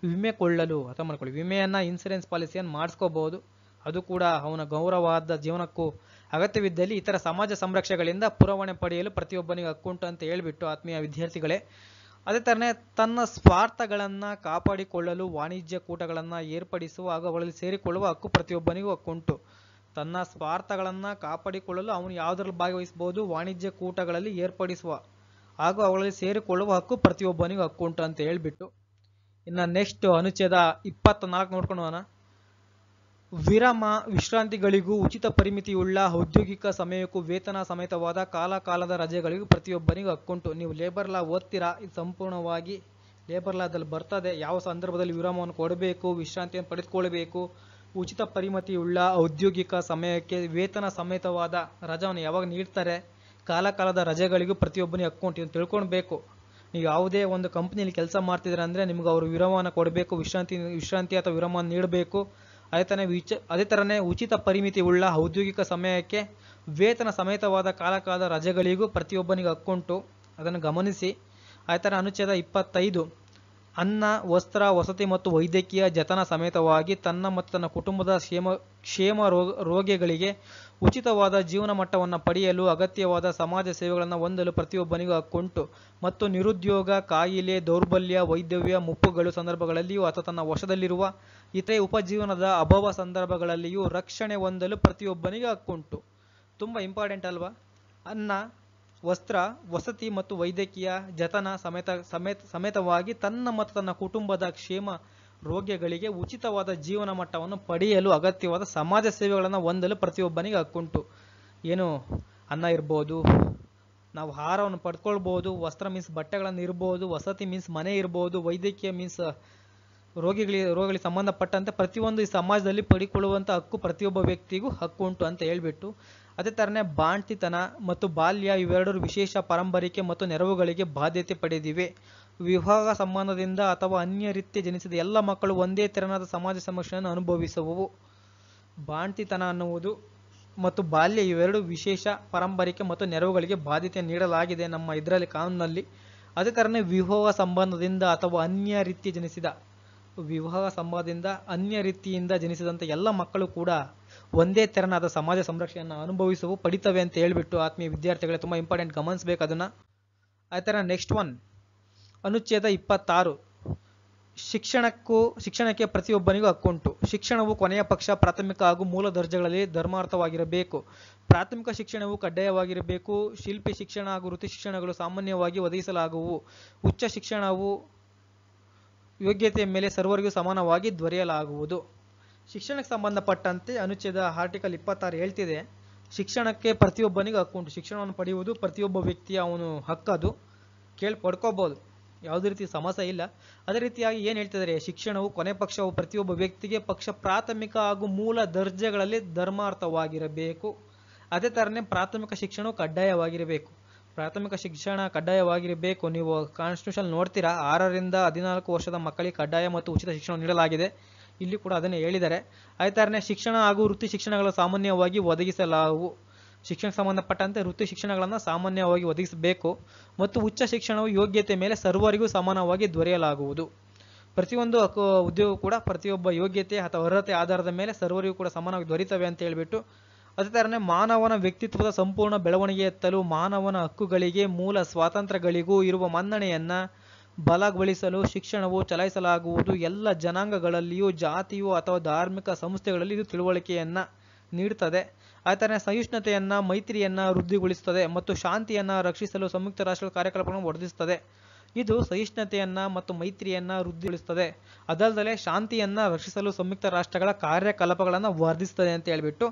ವಿಮೆ ಕೊಳ್ಳಲು. ಅಥವಾ ಮಾಡ್ಕೊಳ್ಳಿ, ವಿಮೆಯನ್ನು ಇನ್ಸೂರೆನ್ಸ್ ಪಾಲಿಸಿಯನ್ನು ಮಾಡಿಸ್ಕೋಬಹುದು. ಅದು ಕೂಡ ಅವನ ಗೌರವವಾದ ಜೀವನಕ್ಕೂ ಅಗತ್ಯವಿದ್ದಲ್ಲಿ ಇತರ ಸಮಾಜ ಸಂರಕ್ಷೆಗಳಿಂದ ಪುರವಣೆ ಪಡೆಯಲು ಪ್ರತಿಯೊಬ್ಬನಿಗೆ ಹಕ್ಕುಂಟು ಅಂತ ಹೇಳ್ಬಿಟ್ಟು, ಆತ್ಮೀಯ ವಿದ್ಯಾರ್ಥಿಗಳೇ, ಅದೇ ಥರನೇ ತನ್ನ ಸ್ವಾರ್ಥಗಳನ್ನು ಕಾಪಾಡಿಕೊಳ್ಳಲು ವಾಣಿಜ್ಯ ಕೂಟಗಳನ್ನು ಏರ್ಪಡಿಸುವ ಹಾಗೂ ಅವುಗಳಲ್ಲಿ ಸೇರಿಕೊಳ್ಳುವ ಹಕ್ಕು ಪ್ರತಿಯೊಬ್ಬನಿಗೂ ಹಕ್ಕುಂಟು. ತನ್ನ ಸ್ವಾರ್ಥಗಳನ್ನು ಕಾಪಾಡಿಕೊಳ್ಳಲು ಅವನು ಯಾವುದರಲ್ಲಿ ಭಾಗವಹಿಸಬಹುದು, ವಾಣಿಜ್ಯ ಕೂಟಗಳಲ್ಲಿ ಏರ್ಪಡಿಸುವ ಹಾಗೂ ಅವುಗಳಲ್ಲಿ ಸೇರಿಕೊಳ್ಳುವ ಹಕ್ಕು ಪ್ರತಿಯೊಬ್ಬನಿಗೂ ಹಕ್ಕುಂಟು ಅಂತ ಹೇಳ್ಬಿಟ್ಟು, ಇನ್ನು ನೆಕ್ಸ್ಟ್ ಅನುಚ್ಛೇದ 24 ನೋಡ್ಕೊಂಡು ಹೋಗೋಣ. ವಿರಾಮ ವಿಶ್ರಾಂತಿಗಳಿಗೂ ಉಚಿತ ಪರಿಮಿತಿಯುಳ್ಳ ಔದ್ಯೋಗಿಕ ಸಮಯಕ್ಕೂ ವೇತನ ಸಮೇತವಾದ ಕಾಲಕಾಲದ ರಜೆಗಳಿಗೂ ಪ್ರತಿಯೊಬ್ಬನಿಗೂ ಹಕ್ಕುಂಟು. ನೀವು ಲೇಬರ್ ಲಾ ಓದ್ತೀರಾ, ಇದು ಸಂಪೂರ್ಣವಾಗಿ ಲೇಬರ್ ಲಾದಲ್ಲಿ ಬರ್ತದೆ. ಯಾವ ಸಂದರ್ಭದಲ್ಲಿ ವಿರಾಮವನ್ನು ಕೊಡಬೇಕು, ವಿಶ್ರಾಂತಿಯನ್ನು ಪಡೆದುಕೊಳ್ಳಬೇಕು, ಉಚಿತ ಪರಿಮಿತಿಯುಳ್ಳ ಔದ್ಯೋಗಿಕ ಸಮಯಕ್ಕೆ ವೇತನ ಸಮೇತವಾದ ರಜೆಯನ್ನು ಯಾವಾಗ ನೀಡ್ತಾರೆ, ಕಾಲಕಾಲದ ರಜೆಗಳಿಗೂ ಪ್ರತಿಯೊಬ್ಬನಿಗೆ ಹಕ್ಕುಂಟು. ಇದನ್ನು ತಿಳ್ಕೊಳ್ಬೇಕು. ನೀವು ಯಾವುದೇ ಒಂದು ಕಂಪ್ನಿಯಲ್ಲಿ ಕೆಲಸ ಮಾಡ್ತಿದ್ರೆ ಅಂದರೆ ನಿಮ್ಗೆ ಅವರು ವಿರಾಮವನ್ನು ಕೊಡಬೇಕು, ವಿಶ್ರಾಂತಿ ಅಥವಾ ವಿರಾಮವನ್ನು ನೀಡಬೇಕು. ಅದೇ ಥರನೇ ಉಚಿತ ಪರಿಮಿತಿ ಉಳ್ಳ ಔದ್ಯೋಗಿಕ ಸಮಯಕ್ಕೆ ವೇತನ ಸಮೇತವಾದ ಕಾಲಕಾಲದ ರಜೆಗಳಿಗೂ ಪ್ರತಿಯೊಬ್ಬನಿಗೆ ಹಕ್ಕುಂಟು. ಅದನ್ನು ಗಮನಿಸಿ. ಅದೇ ಥರ ಅನುಚ್ಛೇದ 25 ಅನ್ನ, ವಸ್ತ್ರ, ವಸತಿ ಮತ್ತು ವೈದ್ಯಕೀಯ ಜತನ ಸಮೇತವಾಗಿ ತನ್ನ ಮತ್ತು ತನ್ನ ಕುಟುಂಬದ ಕ್ಷೇಮ ರೋಗಿಗಳಿಗೆ ಉಚಿತವಾದ ಜೀವನ ಮಟ್ಟವನ್ನು ಪಡೆಯಲು ಅಗತ್ಯವಾದ ಸಮಾಜ ಸೇವೆಗಳನ್ನು ಹೊಂದಲು ಪ್ರತಿಯೊಬ್ಬನಿಗೂ ಹಕ್ಕುಂಟು. ಮತ್ತು ನಿರುದ್ಯೋಗ, ಕಾಯಿಲೆ, ದೌರ್ಬಲ್ಯ, ವೈದ್ಯವ್ಯ ಮುಪ್ಪುಗಳು ಸಂದರ್ಭಗಳಲ್ಲಿಯೂ ಅಥವಾ ತನ್ನ ವಶದಲ್ಲಿರುವ ಇತರೆ ಉಪಜೀವನದ ಅಭಾವ ಸಂದರ್ಭಗಳಲ್ಲಿಯೂ ರಕ್ಷಣೆ ಹೊಂದಲು ಪ್ರತಿಯೊಬ್ಬನಿಗೆ ಹಕ್ಕುಂಟು. ತುಂಬ ಇಂಪಾರ್ಟೆಂಟ್ ಅಲ್ವಾ? ಅನ್ನ, ವಸ್ತ್ರ, ವಸತಿ ಮತ್ತು ವೈದ್ಯಕೀಯ ಜತನ ಸಮೇತವಾಗಿ ತನ್ನ ಮತ್ತು ತನ್ನ ಕುಟುಂಬದ ಕ್ಷೇಮ ರೋಗಿಗಳಿಗೆ ಉಚಿತವಾದ ಜೀವನ ಮಟ್ಟವನ್ನು ಪಡೆಯಲು ಅಗತ್ಯವಾದ ಸಮಾಜ ಸೇವೆಗಳನ್ನು ಹೊಂದಲು ಪ್ರತಿಯೊಬ್ಬನಿಗೆ ಹಕ್ಕುಂಟು. ಏನು, ಅನ್ನ ಇರ್ಬೋದು, ನಾವು ಆಹಾರವನ್ನು ಪಡ್ಕೊಳ್ಬೋದು, ವಸ್ತ್ರ ಮೀನ್ಸ್ ಬಟ್ಟೆಗಳನ್ನು ಇರ್ಬೋದು, ವಸತಿ ಮೀನ್ಸ್ ಮನೆ ಇರ್ಬೋದು, ವೈದ್ಯಕೀಯ ಮೀನ್ಸ್ ರೋಗಗಳಿಗೆ ಸಂಬಂಧಪಟ್ಟಂತೆ ಪ್ರತಿಯೊಂದು ಈ ಸಮಾಜದಲ್ಲಿ ಪಡಿಕೊಳ್ಳುವಂಥ ಹಕ್ಕು ಪ್ರತಿಯೊಬ್ಬ ವ್ಯಕ್ತಿಗೂ ಹಕ್ಕುಂಟು ಅಂತ ಹೇಳ್ಬಿಟ್ಟು, ಅದೇ ಥರನೇ ಬಾಣ್ತಿತನ ಮತ್ತು ಬಾಲ್ಯ ಇವೆರಡರ ವಿಶೇಷ ಪಾರಂಪರಿಕೆ ಮತ್ತು ನೆರವುಗಳಿಗೆ ಬಾಧ್ಯತೆ ಪಡೆದಿವೆ. ವಿವಾಹ ಸಂಬಂಧದಿಂದ ಅಥವಾ ಅನ್ಯ ರೀತ್ಯ ಜನಿಸಿದ ಎಲ್ಲ ಮಕ್ಕಳು ಒಂದೇ ತೆರನಾದ ಸಮಾಜ ಸಮಸ್ಯೆಯನ್ನು ಅನುಭವಿಸುವವು. ಬಾಣ್ತಿತನ ಅನ್ನುವುದು ಮತ್ತು ಬಾಲ್ಯ ಇವೆರಡು ವಿಶೇಷ ಪಾರಂಪರಿಕೆ ಮತ್ತು ನೆರವುಗಳಿಗೆ ಬಾಧ್ಯತೆ ನೀಡಲಾಗಿದೆ ನಮ್ಮ ಇದರಲ್ಲಿ ಕಾನೂನಲ್ಲಿ. ಅದೇ ಥರನೇ ವಿವಾಹ ಸಂಬಂಧದಿಂದ ಅಥವಾ ಅನ್ಯ ರೀತಿಯಿಂದ ಜನಿಸಿದಂಥ ಎಲ್ಲ ಮಕ್ಕಳು ಕೂಡ ಒಂದೇ ತೆರನಾದ ಸಮಾಜ ಸಂರಕ್ಷಣೆಯನ್ನು ಅನುಭವಿಸುವ ಪಡಿತವೆ ಅಂತ ಹೇಳ್ಬಿಟ್ಟು ಆತ್ಮೀಯ ವಿದ್ಯಾರ್ಥಿಗಳೇ ತುಂಬ ಇಂಪಾರ್ಟೆಂಟ್, ಗಮನಿಸಬೇಕು ಅದನ್ನು. ಅದೇ ಥರ ನೆಕ್ಸ್ಟ್ ಒನ್ ಅನುಚ್ಛೇದ 26 ಶಿಕ್ಷಣಕ್ಕೆ ಪ್ರತಿಯೊಬ್ಬನಿಗೂ ಹಕ್ಕುಂಟು. ಶಿಕ್ಷಣವು ಕೊನೆಯ ಪಕ್ಷ ಪ್ರಾಥಮಿಕ ಹಾಗೂ ಮೂಲ ದರ್ಜೆಗಳಲ್ಲಿ ಧರ್ಮಾರ್ಥವಾಗಿರಬೇಕು. ಪ್ರಾಥಮಿಕ ಶಿಕ್ಷಣವು ಕಡ್ಡಾಯವಾಗಿರಬೇಕು. ಶಿಲ್ಪಿ ಶಿಕ್ಷಣ ಹಾಗೂ ವೃತ್ತಿ ಶಿಕ್ಷಣಗಳು ಸಾಮಾನ್ಯವಾಗಿ ಒದಗಿಸಲಾಗುವು. ಉಚ್ಚ ಶಿಕ್ಷಣವು ಯೋಗ್ಯತೆಯ ಮೇಲೆ ಸರ್ವರಿಗೂ ಸಮಾನವಾಗಿ ದೊರೆಯಲಾಗುವುದು. ಶಿಕ್ಷಣಕ್ಕೆ ಸಂಬಂಧಪಟ್ಟಂತೆ ಅನುಚ್ಛೇದ ಆರ್ಟಿಕಲ್ 26 ಹೇಳ್ತಿದೆ, ಶಿಕ್ಷಣಕ್ಕೆ ಪ್ರತಿಯೊಬ್ಬನಿಗೂ ಹಕ್ಕುಂಟು. ಶಿಕ್ಷಣವನ್ನು ಪಡೆಯುವುದು ಪ್ರತಿಯೊಬ್ಬ ವ್ಯಕ್ತಿಯ ಅವನು ಹಕ್ಕದು, ಪಡ್ಕೋಬಹುದು, ಯಾವುದೇ ರೀತಿ ಸಮಸ್ಯೆ ಇಲ್ಲ. ಅದೇ ರೀತಿಯಾಗಿ ಏನು ಹೇಳ್ತಿದ್ದಾರೆ, ಶಿಕ್ಷಣವು ಕೊನೆ ಪಕ್ಷವು ಪ್ರತಿಯೊಬ್ಬ ವ್ಯಕ್ತಿಗೆ ಪಕ್ಷ ಪ್ರಾಥಮಿಕ ಹಾಗೂ ಮೂಲ ದರ್ಜೆಗಳಲ್ಲಿ ಧರ್ಮಾರ್ಥವಾಗಿರಬೇಕು. ಅದೇ ಥರನೇ ಪ್ರಾಥಮಿಕ ಶಿಕ್ಷಣವು ಕಡ್ಡಾಯವಾಗಿರಬೇಕು. ಪ್ರಾಥಮಿಕ ಶಿಕ್ಷಣ ಕಡ್ಡಾಯವಾಗಿರಬೇಕು. ನೀವು ಕಾನ್ಸ್ಟಿಟ್ಯೂಷನ್ ನೋಡ್ತೀರಾ, 6 ರಿಂದ 14 ವರ್ಷದ ಮಕ್ಕಳಿಗೆ ಕಡ್ಡಾಯ ಮತ್ತು ಉಚಿತ ಶಿಕ್ಷಣ ನೀಡಲಾಗಿದೆ. ಇಲ್ಲಿ ಕೂಡ ಅದನ್ನೇ ಹೇಳಿದ್ದಾರೆ. ಅದೇ ಥರನೇ ಶಿಕ್ಷಣ ಹಾಗೂ ವೃತ್ತಿ ಶಿಕ್ಷಣಗಳು ಸಾಮಾನ್ಯವಾಗಿ ಒದಗಿಸಲಾಗುವು. ಶಿಕ್ಷಣಕ್ಕೆ ಸಂಬಂಧಪಟ್ಟಂತೆ ವೃತ್ತಿ ಶಿಕ್ಷಣಗಳನ್ನು ಸಾಮಾನ್ಯವಾಗಿ ಒದಗಿಸಬೇಕು. ಮತ್ತು ಉಚ್ಚ ಶಿಕ್ಷಣವು ಯೋಗ್ಯತೆ ಮೇಲೆ ಸರ್ವರಿಗೂ ಸಮಾನವಾಗಿ ದೊರೆಯಲಾಗುವುದು. ಪ್ರತಿಯೊಂದು ಉದ್ಯೋಗ ಕೂಡ ಪ್ರತಿಯೊಬ್ಬ ಯೋಗ್ಯತೆ ಅಥವಾ ಅರ್ಹತೆ ಆಧಾರದ ಮೇಲೆ ಸರ್ವರಿಗೂ ಕೂಡ ಸಮಾನವಾಗಿ ದೊರೆಯುತ್ತವೆ ಅಂತ ಹೇಳ್ಬಿಟ್ಟು, ಅದೇ ಥರನೇ ಮಾನವನ ವ್ಯಕ್ತಿತ್ವದ ಸಂಪೂರ್ಣ ಬೆಳವಣಿಗೆ ಎತ್ತಲು ಮಾನವನ ಹಕ್ಕುಗಳಿಗೆ ಮೂಲ ಸ್ವಾತಂತ್ರ್ಯಗಳಿಗೂ ಇರುವ ಮನ್ನಣೆಯನ್ನು ಬಲಗೊಳಿಸಲು ಶಿಕ್ಷಣವು ಚಲಾಯಿಸಲಾಗುವುದು. ಎಲ್ಲ ಜನಾಂಗಗಳಲ್ಲಿಯೂ ಜಾತಿಯು ಅಥವಾ ಧಾರ್ಮಿಕ ಸಂಸ್ಥೆಗಳಲ್ಲಿ ಇದು ತಿಳುವಳಿಕೆಯನ್ನು ನೀಡುತ್ತದೆ. ಅದೇ ಥರ ಸಹಿಷ್ಣುತೆಯನ್ನು, ಮೈತ್ರಿಯನ್ನು ವೃದ್ಧಿಗೊಳಿಸುತ್ತದೆ ಮತ್ತು ಶಾಂತಿಯನ್ನು ರಕ್ಷಿಸಲು ಸಂಯುಕ್ತ ರಾಷ್ಟ್ರಗಳ ಕಾರ್ಯಕಲಾಪಗಳನ್ನು ವರ್ಧಿಸುತ್ತದೆ. ಇದು ಸಹಿಷ್ಣುತೆಯನ್ನು ಮತ್ತು ಮೈತ್ರಿಯನ್ನು ವೃದ್ಧಿಗೊಳಿಸುತ್ತದೆ, ಅದಲ್ಲದೆ ಶಾಂತಿಯನ್ನು ರಕ್ಷಿಸಲು ಸಂಯುಕ್ತ ರಾಷ್ಟ್ರಗಳ ಕಾರ್ಯಕಲಾಪಗಳನ್ನು ವರ್ಧಿಸುತ್ತದೆ ಅಂತ ಹೇಳ್ಬಿಟ್ಟು,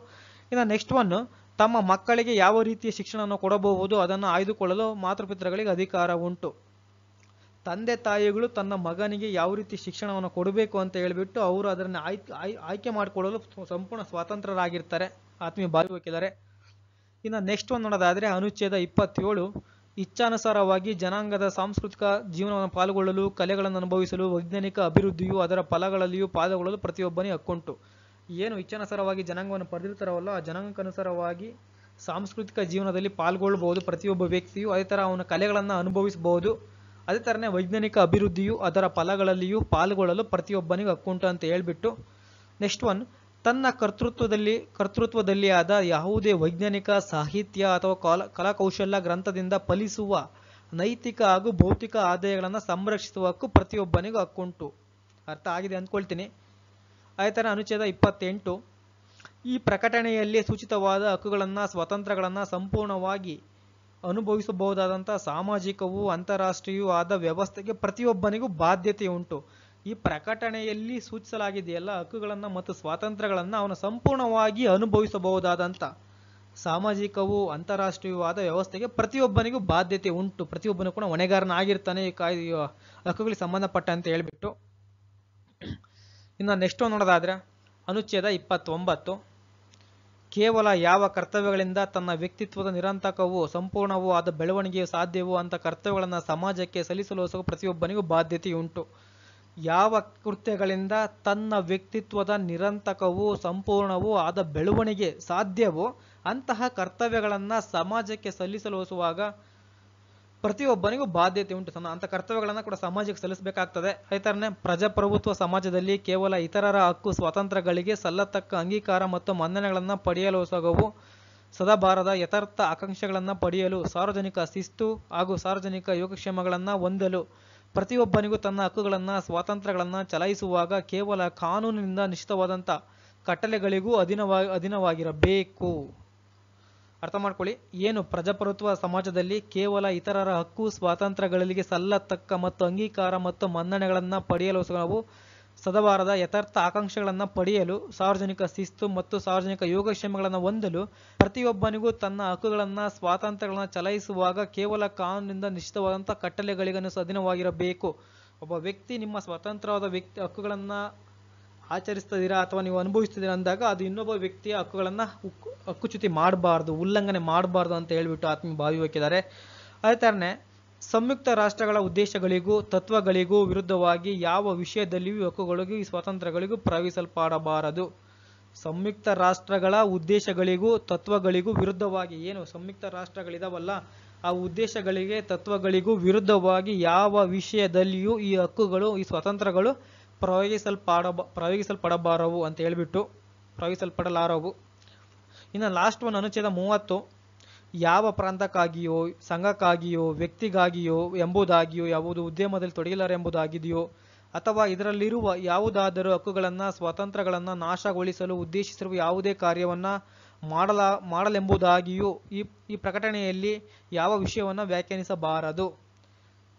ಇನ್ನು ನೆಕ್ಸ್ಟ್ ಒನ್, ತಮ್ಮ ಮಕ್ಕಳಿಗೆ ಯಾವ ರೀತಿಯ ಶಿಕ್ಷಣವನ್ನು ಕೊಡಬಹುದು ಅದನ್ನು ಆಯ್ದುಕೊಳ್ಳಲು ಮಾತೃಪಿತೃಗಳಿಗೆ ಅಧಿಕಾರ ಉಂಟು. ತಂದೆ ತಾಯಿಗಳು ತನ್ನ ಮಗನಿಗೆ ಯಾವ ರೀತಿ ಶಿಕ್ಷಣವನ್ನು ಕೊಡಬೇಕು ಅಂತ ಹೇಳ್ಬಿಟ್ಟು ಅವರು ಅದನ್ನು ಆಯ್ಕೆ ಮಾಡಿಕೊಳ್ಳಲು ಸಂಪೂರ್ಣ ಸ್ವಾತಂತ್ರ್ಯರಾಗಿರ್ತಾರೆ ಆತ್ಮೀಯ ಭಾಗವಹಿಸಿದರೆ. ಇನ್ನು ನೆಕ್ಸ್ಟ್ ಒಂದು ನೋಡೋದಾದರೆ ಅನುಚ್ಛೇದ 27 ಇಚ್ಛಾನುಸಾರವಾಗಿ ಜನಾಂಗದ ಸಾಂಸ್ಕೃತಿಕ ಜೀವನವನ್ನು ಪಾಲ್ಗೊಳ್ಳಲು, ಕಲೆಗಳನ್ನು ಅನುಭವಿಸಲು, ವೈಜ್ಞಾನಿಕ ಅಭಿವೃದ್ಧಿಯು ಅದರ ಫಲಗಳಲ್ಲಿಯೂ ಪಾಲ್ಗೊಳ್ಳಲು ಪ್ರತಿಯೊಬ್ಬನಿಗೆ ಹಕ್ಕುಂಟು. ಏನು ಇಚ್ಛಾನುಸಾರವಾಗಿ ಜನಾಂಗವನ್ನು ಪಡೆದಿರ್ತಾರವಲ್ಲ, ಆ ಜನಾಂಗಕ್ಕನುಸಾರವಾಗಿ ಸಾಂಸ್ಕೃತಿಕ ಜೀವನದಲ್ಲಿ ಪಾಲ್ಗೊಳ್ಳಬಹುದು ಪ್ರತಿಯೊಬ್ಬ ವ್ಯಕ್ತಿಯು. ಅದೇ ಥರ ಅವನ ಕಲೆಗಳನ್ನು ಅನುಭವಿಸಬಹುದು. ಅದೇ ಥರನೇ ವೈಜ್ಞಾನಿಕ ಅಭಿವೃದ್ಧಿಯು ಅದರ ಫಲಗಳಲ್ಲಿಯೂ ಪಾಲ್ಗೊಳ್ಳಲು ಪ್ರತಿಯೊಬ್ಬನಿಗೂ ಹಕ್ಕುಂಟು ಅಂತ ಹೇಳ್ಬಿಟ್ಟು, ನೆಕ್ಸ್ಟ್ ಒನ್, ತನ್ನ ಕರ್ತೃತ್ವದಲ್ಲಿ ಆದ ಯಾವುದೇ ವೈಜ್ಞಾನಿಕ, ಸಾಹಿತ್ಯ ಅಥವಾ ಕಲಾಕೌಶಲ್ಯ ಗ್ರಂಥದಿಂದ ಫಲಿಸುವ ನೈತಿಕ ಹಾಗೂ ಭೌತಿಕ ಆದಾಯಗಳನ್ನು ಸಂರಕ್ಷಿಸುವ ಹಕ್ಕು ಪ್ರತಿಯೊಬ್ಬನಿಗೂ ಹಕ್ಕುಂಟು. ಅರ್ಥ ಆಗಿದೆ ಅಂದ್ಕೊಳ್ತೀನಿ. ಅದೇ ಥರ ಅನುಚ್ಛೇದ 28 ಈ ಪ್ರಕಟಣೆಯಲ್ಲಿ ಸೂಚಿತವಾದ ಹಕ್ಕುಗಳನ್ನು, ಸ್ವಾತಂತ್ರ್ಯಗಳನ್ನು ಸಂಪೂರ್ಣವಾಗಿ ಅನುಭವಿಸಬಹುದಾದಂಥ ಸಾಮಾಜಿಕವೂ ಅಂತಾರಾಷ್ಟ್ರೀಯವೂ ಆದ ವ್ಯವಸ್ಥೆಗೆ ಪ್ರತಿಯೊಬ್ಬನಿಗೂ ಬಾಧ್ಯತೆ ಉಂಟು. ಈ ಪ್ರಕಟಣೆಯಲ್ಲಿ ಸೂಚಿಸಲಾಗಿದೆಯಲ್ಲ ಹಕ್ಕುಗಳನ್ನ ಮತ್ತು ಸ್ವಾತಂತ್ರ್ಯಗಳನ್ನ ಅವನು ಸಂಪೂರ್ಣವಾಗಿ ಅನುಭವಿಸಬಹುದಾದಂತ ಸಾಮಾಜಿಕವೂ ಅಂತಾರಾಷ್ಟ್ರೀಯವಾದ ವ್ಯವಸ್ಥೆಗೆ ಪ್ರತಿಯೊಬ್ಬನಿಗೂ ಬಾಧ್ಯತೆ ಉಂಟು, ಪ್ರತಿಯೊಬ್ಬನು ಕೂಡ ಹೊಣೆಗಾರನಾಗಿರ್ತಾನೆ ಈ ಹಕ್ಕುಗಳಿಗೆ ಸಂಬಂಧಪಟ್ಟಂತೆ ಹೇಳ್ಬಿಟ್ಟು. ಇನ್ನು ನೆಕ್ಸ್ಟ್ ನೋಡೋದಾದ್ರೆ ಅನುಚ್ಛೇದ 29, ಕೇವಲ ಯಾವ ಕರ್ತವ್ಯಗಳಿಂದ ತನ್ನ ವ್ಯಕ್ತಿತ್ವದ ನಿರಂತಕವೂ ಸಂಪೂರ್ಣವೂ ಆದ ಬೆಳವಣಿಗೆಯು ಸಾಧ್ಯವೋ ಅಂತ ಕರ್ತವ್ಯಗಳನ್ನು ಸಮಾಜಕ್ಕೆ ಸಲ್ಲಿಸಲು ಪ್ರತಿಯೊಬ್ಬನಿಗೂ ಬಾಧ್ಯತೆಯುಂಟು. ಯಾವ ಕೃತ್ಯಗಳಿಂದ ತನ್ನ ವ್ಯಕ್ತಿತ್ವದ ನಿರಂತಕವೂ ಸಂಪೂರ್ಣವೂ ಆದ ಬೆಳವಣಿಗೆ ಸಾಧ್ಯವೋ ಅಂತಹ ಕರ್ತವ್ಯಗಳನ್ನು ಸಮಾಜಕ್ಕೆ ಸಲ್ಲಿಸಲೋಸುವಾಗ ಪ್ರತಿಯೊಬ್ಬನಿಗೂ ಬಾಧ್ಯತೆ ಉಂಟು. ಅಂತ ಕರ್ತವ್ಯಗಳನ್ನು ಕೂಡ ಸಮಾಜಕ್ಕೆ ಸಲ್ಲಿಸಬೇಕಾಗ್ತದೆ. ಆಯ್ತರನೇ ಪ್ರಜಾಪ್ರಭುತ್ವ ಸಮಾಜದಲ್ಲಿ ಕೇವಲ ಇತರರ ಹಕ್ಕು ಸ್ವಾತಂತ್ರ್ಯಗಳಿಗೆ ಸಲ್ಲತಕ್ಕ ಅಂಗೀಕಾರ ಮತ್ತು ಮನ್ನಣೆಗಳನ್ನು ಪಡೆಯಲೋಸಗವು ಸದಾಬಾರದ ಯಥಾರ್ಥ ಆಕಾಂಕ್ಷೆಗಳನ್ನು ಪಡೆಯಲು ಸಾರ್ವಜನಿಕ ಶಿಸ್ತು ಹಾಗೂ ಸಾರ್ವಜನಿಕ ಯೋಗಕ್ಷೇಮಗಳನ್ನು ಹೊಂದಲು ಪ್ರತಿಯೊಬ್ಬನಿಗೂ ತನ್ನ ಹಕ್ಕುಗಳನ್ನು ಸ್ವಾತಂತ್ರ್ಯಗಳನ್ನು ಚಲಾಯಿಸುವಾಗ ಕೇವಲ ಕಾನೂನಿನಿಂದ ನಿಶ್ಚಿತವಾದಂಥ ಕಟ್ಟಳೆಗಳಿಗೂ ಅಧೀನವಾಗಿರಬೇಕು. ಅರ್ಥ ಮಾಡ್ಕೊಳ್ಳಿ, ಏನು ಪ್ರಜಾಪ್ರಭುತ್ವ ಸಮಾಜದಲ್ಲಿ ಕೇವಲ ಇತರರ ಹಕ್ಕು ಸ್ವಾತಂತ್ರ್ಯಗಳಿಗೆ ಸಲ್ಲತಕ್ಕ ಮತ್ತು ಅಂಗೀಕಾರ ಮತ್ತು ಮನ್ನಣೆಗಳನ್ನು ಪಡೆಯಲು ನಾವು ಸದಬಾರದ ಯಥಾರ್ಥ ಆಕಾಂಕ್ಷೆಗಳನ್ನು ಪಡೆಯಲು ಸಾರ್ವಜನಿಕ ಶಿಸ್ತು ಮತ್ತು ಸಾರ್ವಜನಿಕ ಯೋಗಕ್ಷೇಮಗಳನ್ನು ಹೊಂದಲು ಪ್ರತಿಯೊಬ್ಬನಿಗೂ ತನ್ನ ಹಕ್ಕುಗಳನ್ನು ಸ್ವಾತಂತ್ರ್ಯಗಳನ್ನು ಚಲಾಯಿಸುವಾಗ ಕೇವಲ ಕಾನೂನಿನಿಂದ ನಿಶ್ಚಿತವಾದಂಥ ಕಟ್ಟಳೆಗಳಿಗೆ ಅಧೀನವಾಗಿರಬೇಕು. ಒಬ್ಬ ವ್ಯಕ್ತಿ ನಿಮ್ಮ ಸ್ವತಂತ್ರವಾದ ಹಕ್ಕುಗಳನ್ನು ಆಚರಿಸ್ತಿದ್ದೀರಾ ಅಥವಾ ನೀವು ಅನುಭವಿಸ್ತಿದ್ದೀರಾ ಅಂದಾಗ ಅದು ಇನ್ನೊಬ್ಬ ವ್ಯಕ್ತಿಯ ಹಕ್ಕುಗಳನ್ನು ಹಕ್ಕುಚ್ಯುತಿ ಮಾಡಬಾರ್ದು, ಉಲ್ಲಂಘನೆ ಮಾಡಬಾರ್ದು ಅಂತ ಹೇಳ್ಬಿಟ್ಟು ಆತ್ಮೀಯ ಭಾವಿಯಾಗಿದ್ದಾರೆ. ಅದೇ ಥರನೇ ಸಂಯುಕ್ತ ರಾಷ್ಟ್ರಗಳ ಉದ್ದೇಶಗಳಿಗೂ ತತ್ವಗಳಿಗೂ ವಿರುದ್ಧವಾಗಿ ಯಾವ ವಿಷಯದಲ್ಲಿಯೂ ಹಕ್ಕುಗಳಿಗೂ ಈ ಸ್ವಾತಂತ್ರ್ಯಗಳಿಗೂ ಪ್ರವೇಶಿಸಲ್ಪಡಬಾರದು. ಸಂಯುಕ್ತ ರಾಷ್ಟ್ರಗಳ ಉದ್ದೇಶಗಳಿಗೂ ತತ್ವಗಳಿಗೂ ವಿರುದ್ಧವಾಗಿ, ಏನು ಸಂಯುಕ್ತ ರಾಷ್ಟ್ರಗಳಿದಾವಲ್ಲ ಆ ಉದ್ದೇಶಗಳಿಗೆ ತತ್ವಗಳಿಗೂ ವಿರುದ್ಧವಾಗಿ ಯಾವ ವಿಷಯದಲ್ಲಿಯೂ ಈ ಹಕ್ಕುಗಳು ಈ ಸ್ವಾತಂತ್ರ್ಯಗಳು ಪ್ರಯೋಗಿಸಲ್ಪಡಬಾರವು ಅಂತ ಹೇಳ್ಬಿಟ್ಟು ಪ್ರಯೋಗಿಸಲ್ಪಡಲಾರವು. ಇನ್ನು ಲಾಸ್ಟ್ ಒನ್ ಅನುಚ್ಛೇದ 30, ಯಾವ ಪ್ರಾಂತಕ್ಕಾಗಿಯೋ ಸಂಘಕ್ಕಾಗಿಯೋ ವ್ಯಕ್ತಿಗಾಗಿಯೋ ಎಂಬುದಾಗಿಯೋ ಯಾವುದು ಉದ್ಯಮದಲ್ಲಿ ತೊಡಗಿಲಾರೆಂಬುದಾಗಿದೆಯೋ ಅಥವಾ ಇದರಲ್ಲಿರುವ ಯಾವುದಾದರೂ ಹಕ್ಕುಗಳನ್ನು ಸ್ವಾತಂತ್ರ್ಯಗಳನ್ನು ನಾಶಗೊಳಿಸಲು ಉದ್ದೇಶಿಸಿರುವ ಯಾವುದೇ ಕಾರ್ಯವನ್ನು ಮಾಡಲೆಂಬುದಾಗಿಯೂ ಈ ಪ್ರಕಟಣೆಯಲ್ಲಿ ಯಾವ ವಿಷಯವನ್ನು ವ್ಯಾಖ್ಯಾನಿಸಬಾರದು.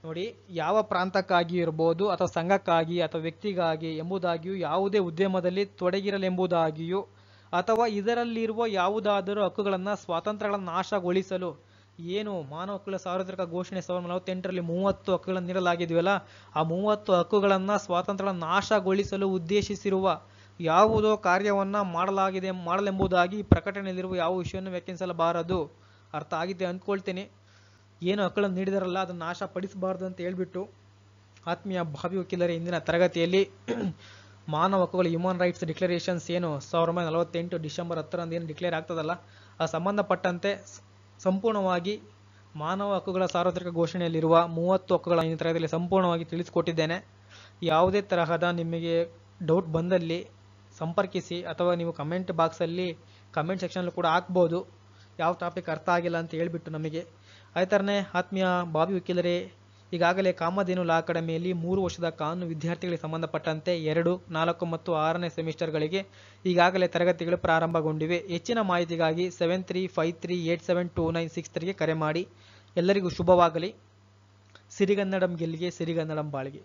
ನೋಡಿ, ಯಾವ ಪ್ರಾಂತಕ್ಕಾಗಿ ಇರ್ಬೋದು ಅಥವಾ ಸಂಘಕ್ಕಾಗಿ ಅಥವಾ ವ್ಯಕ್ತಿಗಾಗಿ ಎಂಬುದಾಗಿಯೂ ಯಾವುದೇ ಉದ್ಯಮದಲ್ಲಿ ತೊಡಗಿರಲೆಂಬುದಾಗಿಯೂ ಅಥವಾ ಇದರಲ್ಲಿರುವ ಯಾವುದಾದರೂ ಹಕ್ಕುಗಳನ್ನು ಸ್ವಾತಂತ್ರ್ಯಗಳನ್ನು ನಾಶಗೊಳಿಸಲು, ಏನು ಮಾನವ ಹಕ್ಕುಗಳ ಸಾರ್ವತ್ರಿಕ ಘೋಷಣೆ 1948ರಲ್ಲಿ 30 ಹಕ್ಕುಗಳನ್ನು ನೀಡಲಾಗಿದೆಯಲ್ಲ ಆ 30 ಹಕ್ಕುಗಳನ್ನು ಸ್ವಾತಂತ್ರ್ಯಗಳನ್ನು ನಾಶಗೊಳಿಸಲು ಉದ್ದೇಶಿಸಿರುವ ಯಾವುದೋ ಕಾರ್ಯವನ್ನು ಮಾಡಲೆಂಬುದಾಗಿ ಈ ಪ್ರಕಟಣೆಯಲ್ಲಿರುವ ಯಾವ ವಿಷಯವನ್ನು ವ್ಯಾಖ್ಯಾನಿಸಬಾರದು. ಅರ್ಥ ಆಗಿದೆ ಅಂದ್ಕೊಳ್ತೀನಿ. ಏನು ಹಕ್ಕುಗಳನ್ನು ನೀಡಿದಾರಲ್ಲ ಅದನ್ನು ನಾಶಪಡಿಸಬಾರ್ದು ಅಂತ ಹೇಳ್ಬಿಟ್ಟು ಆತ್ಮೀಯ ಭಾವಿ ವಕೀಲರ ಇಂದಿನ ತರಗತಿಯಲ್ಲಿ ಮಾನವ ಹಕ್ಕುಗಳ ಹ್ಯೂಮನ್ ರೈಟ್ಸ್ ಡಿಕ್ಲರೇಷನ್ಸ್ ಏನು 1948 ಡಿಸೆಂಬರ್ 10ರಂದು ಏನು ಡಿಕ್ಲೇರ್ ಆಗ್ತದಲ್ಲ ಆ ಸಂಬಂಧಪಟ್ಟಂತೆ ಸಂಪೂರ್ಣವಾಗಿ ಮಾನವ ಹಕ್ಕುಗಳ ಸಾರ್ವತ್ರಿಕ ಘೋಷಣೆಯಲ್ಲಿರುವ 30 ಹಕ್ಕುಗಳ ತರಗತಿಯಲ್ಲಿ ಸಂಪೂರ್ಣವಾಗಿ ತಿಳಿಸಿಕೊಟ್ಟಿದ್ದೇನೆ. ಯಾವುದೇ ತರಹದ ನಿಮಗೆ ಡೌಟ್ ಬಂದಲ್ಲಿ ಸಂಪರ್ಕಿಸಿ ಅಥವಾ ನೀವು ಕಮೆಂಟ್ ಬಾಕ್ಸಲ್ಲಿ ಕಮೆಂಟ್ ಸೆಕ್ಷನಲ್ಲಿ ಕೂಡ ಹಾಕ್ಬೋದು, ಯಾವ ಟಾಪಿಕ್ ಅರ್ಥ ಆಗಿಲ್ಲ ಅಂತ ಹೇಳ್ಬಿಟ್ಟು ನಮಗೆ. ಅದೇ ಥರನೇ ಆತ್ಮೀಯ ಭಾವಿ ವಕೀಲರೇ, ಈಗಾಗಲೇ ಕಾಮಧೇನು ಲಾ ಅಕಾಡೆಮಿಯಲ್ಲಿ 3 ವರ್ಷದ ಕಾನೂನು ವಿದ್ಯಾರ್ಥಿಗಳಿಗೆ ಸಂಬಂಧಪಟ್ಟಂತೆ 2, 4 ಮತ್ತು 6ನೇ ಸೆಮಿಸ್ಟರ್ಗಳಿಗೆ ಈಗಾಗಲೇ ತರಗತಿಗಳು ಪ್ರಾರಂಭಗೊಂಡಿವೆ. ಹೆಚ್ಚಿನ ಮಾಹಿತಿಗಾಗಿ 7353872963ಗೆ ಕರೆ ಮಾಡಿ. ಎಲ್ಲರಿಗೂ ಶುಭವಾಗಲಿ. ಸಿರಿಗನ್ನಡಂ ಗೆಲ್ಲಿಗೆ, ಸಿರಿಗನ್ನಡಂ ಬಾಳಿಗೆ.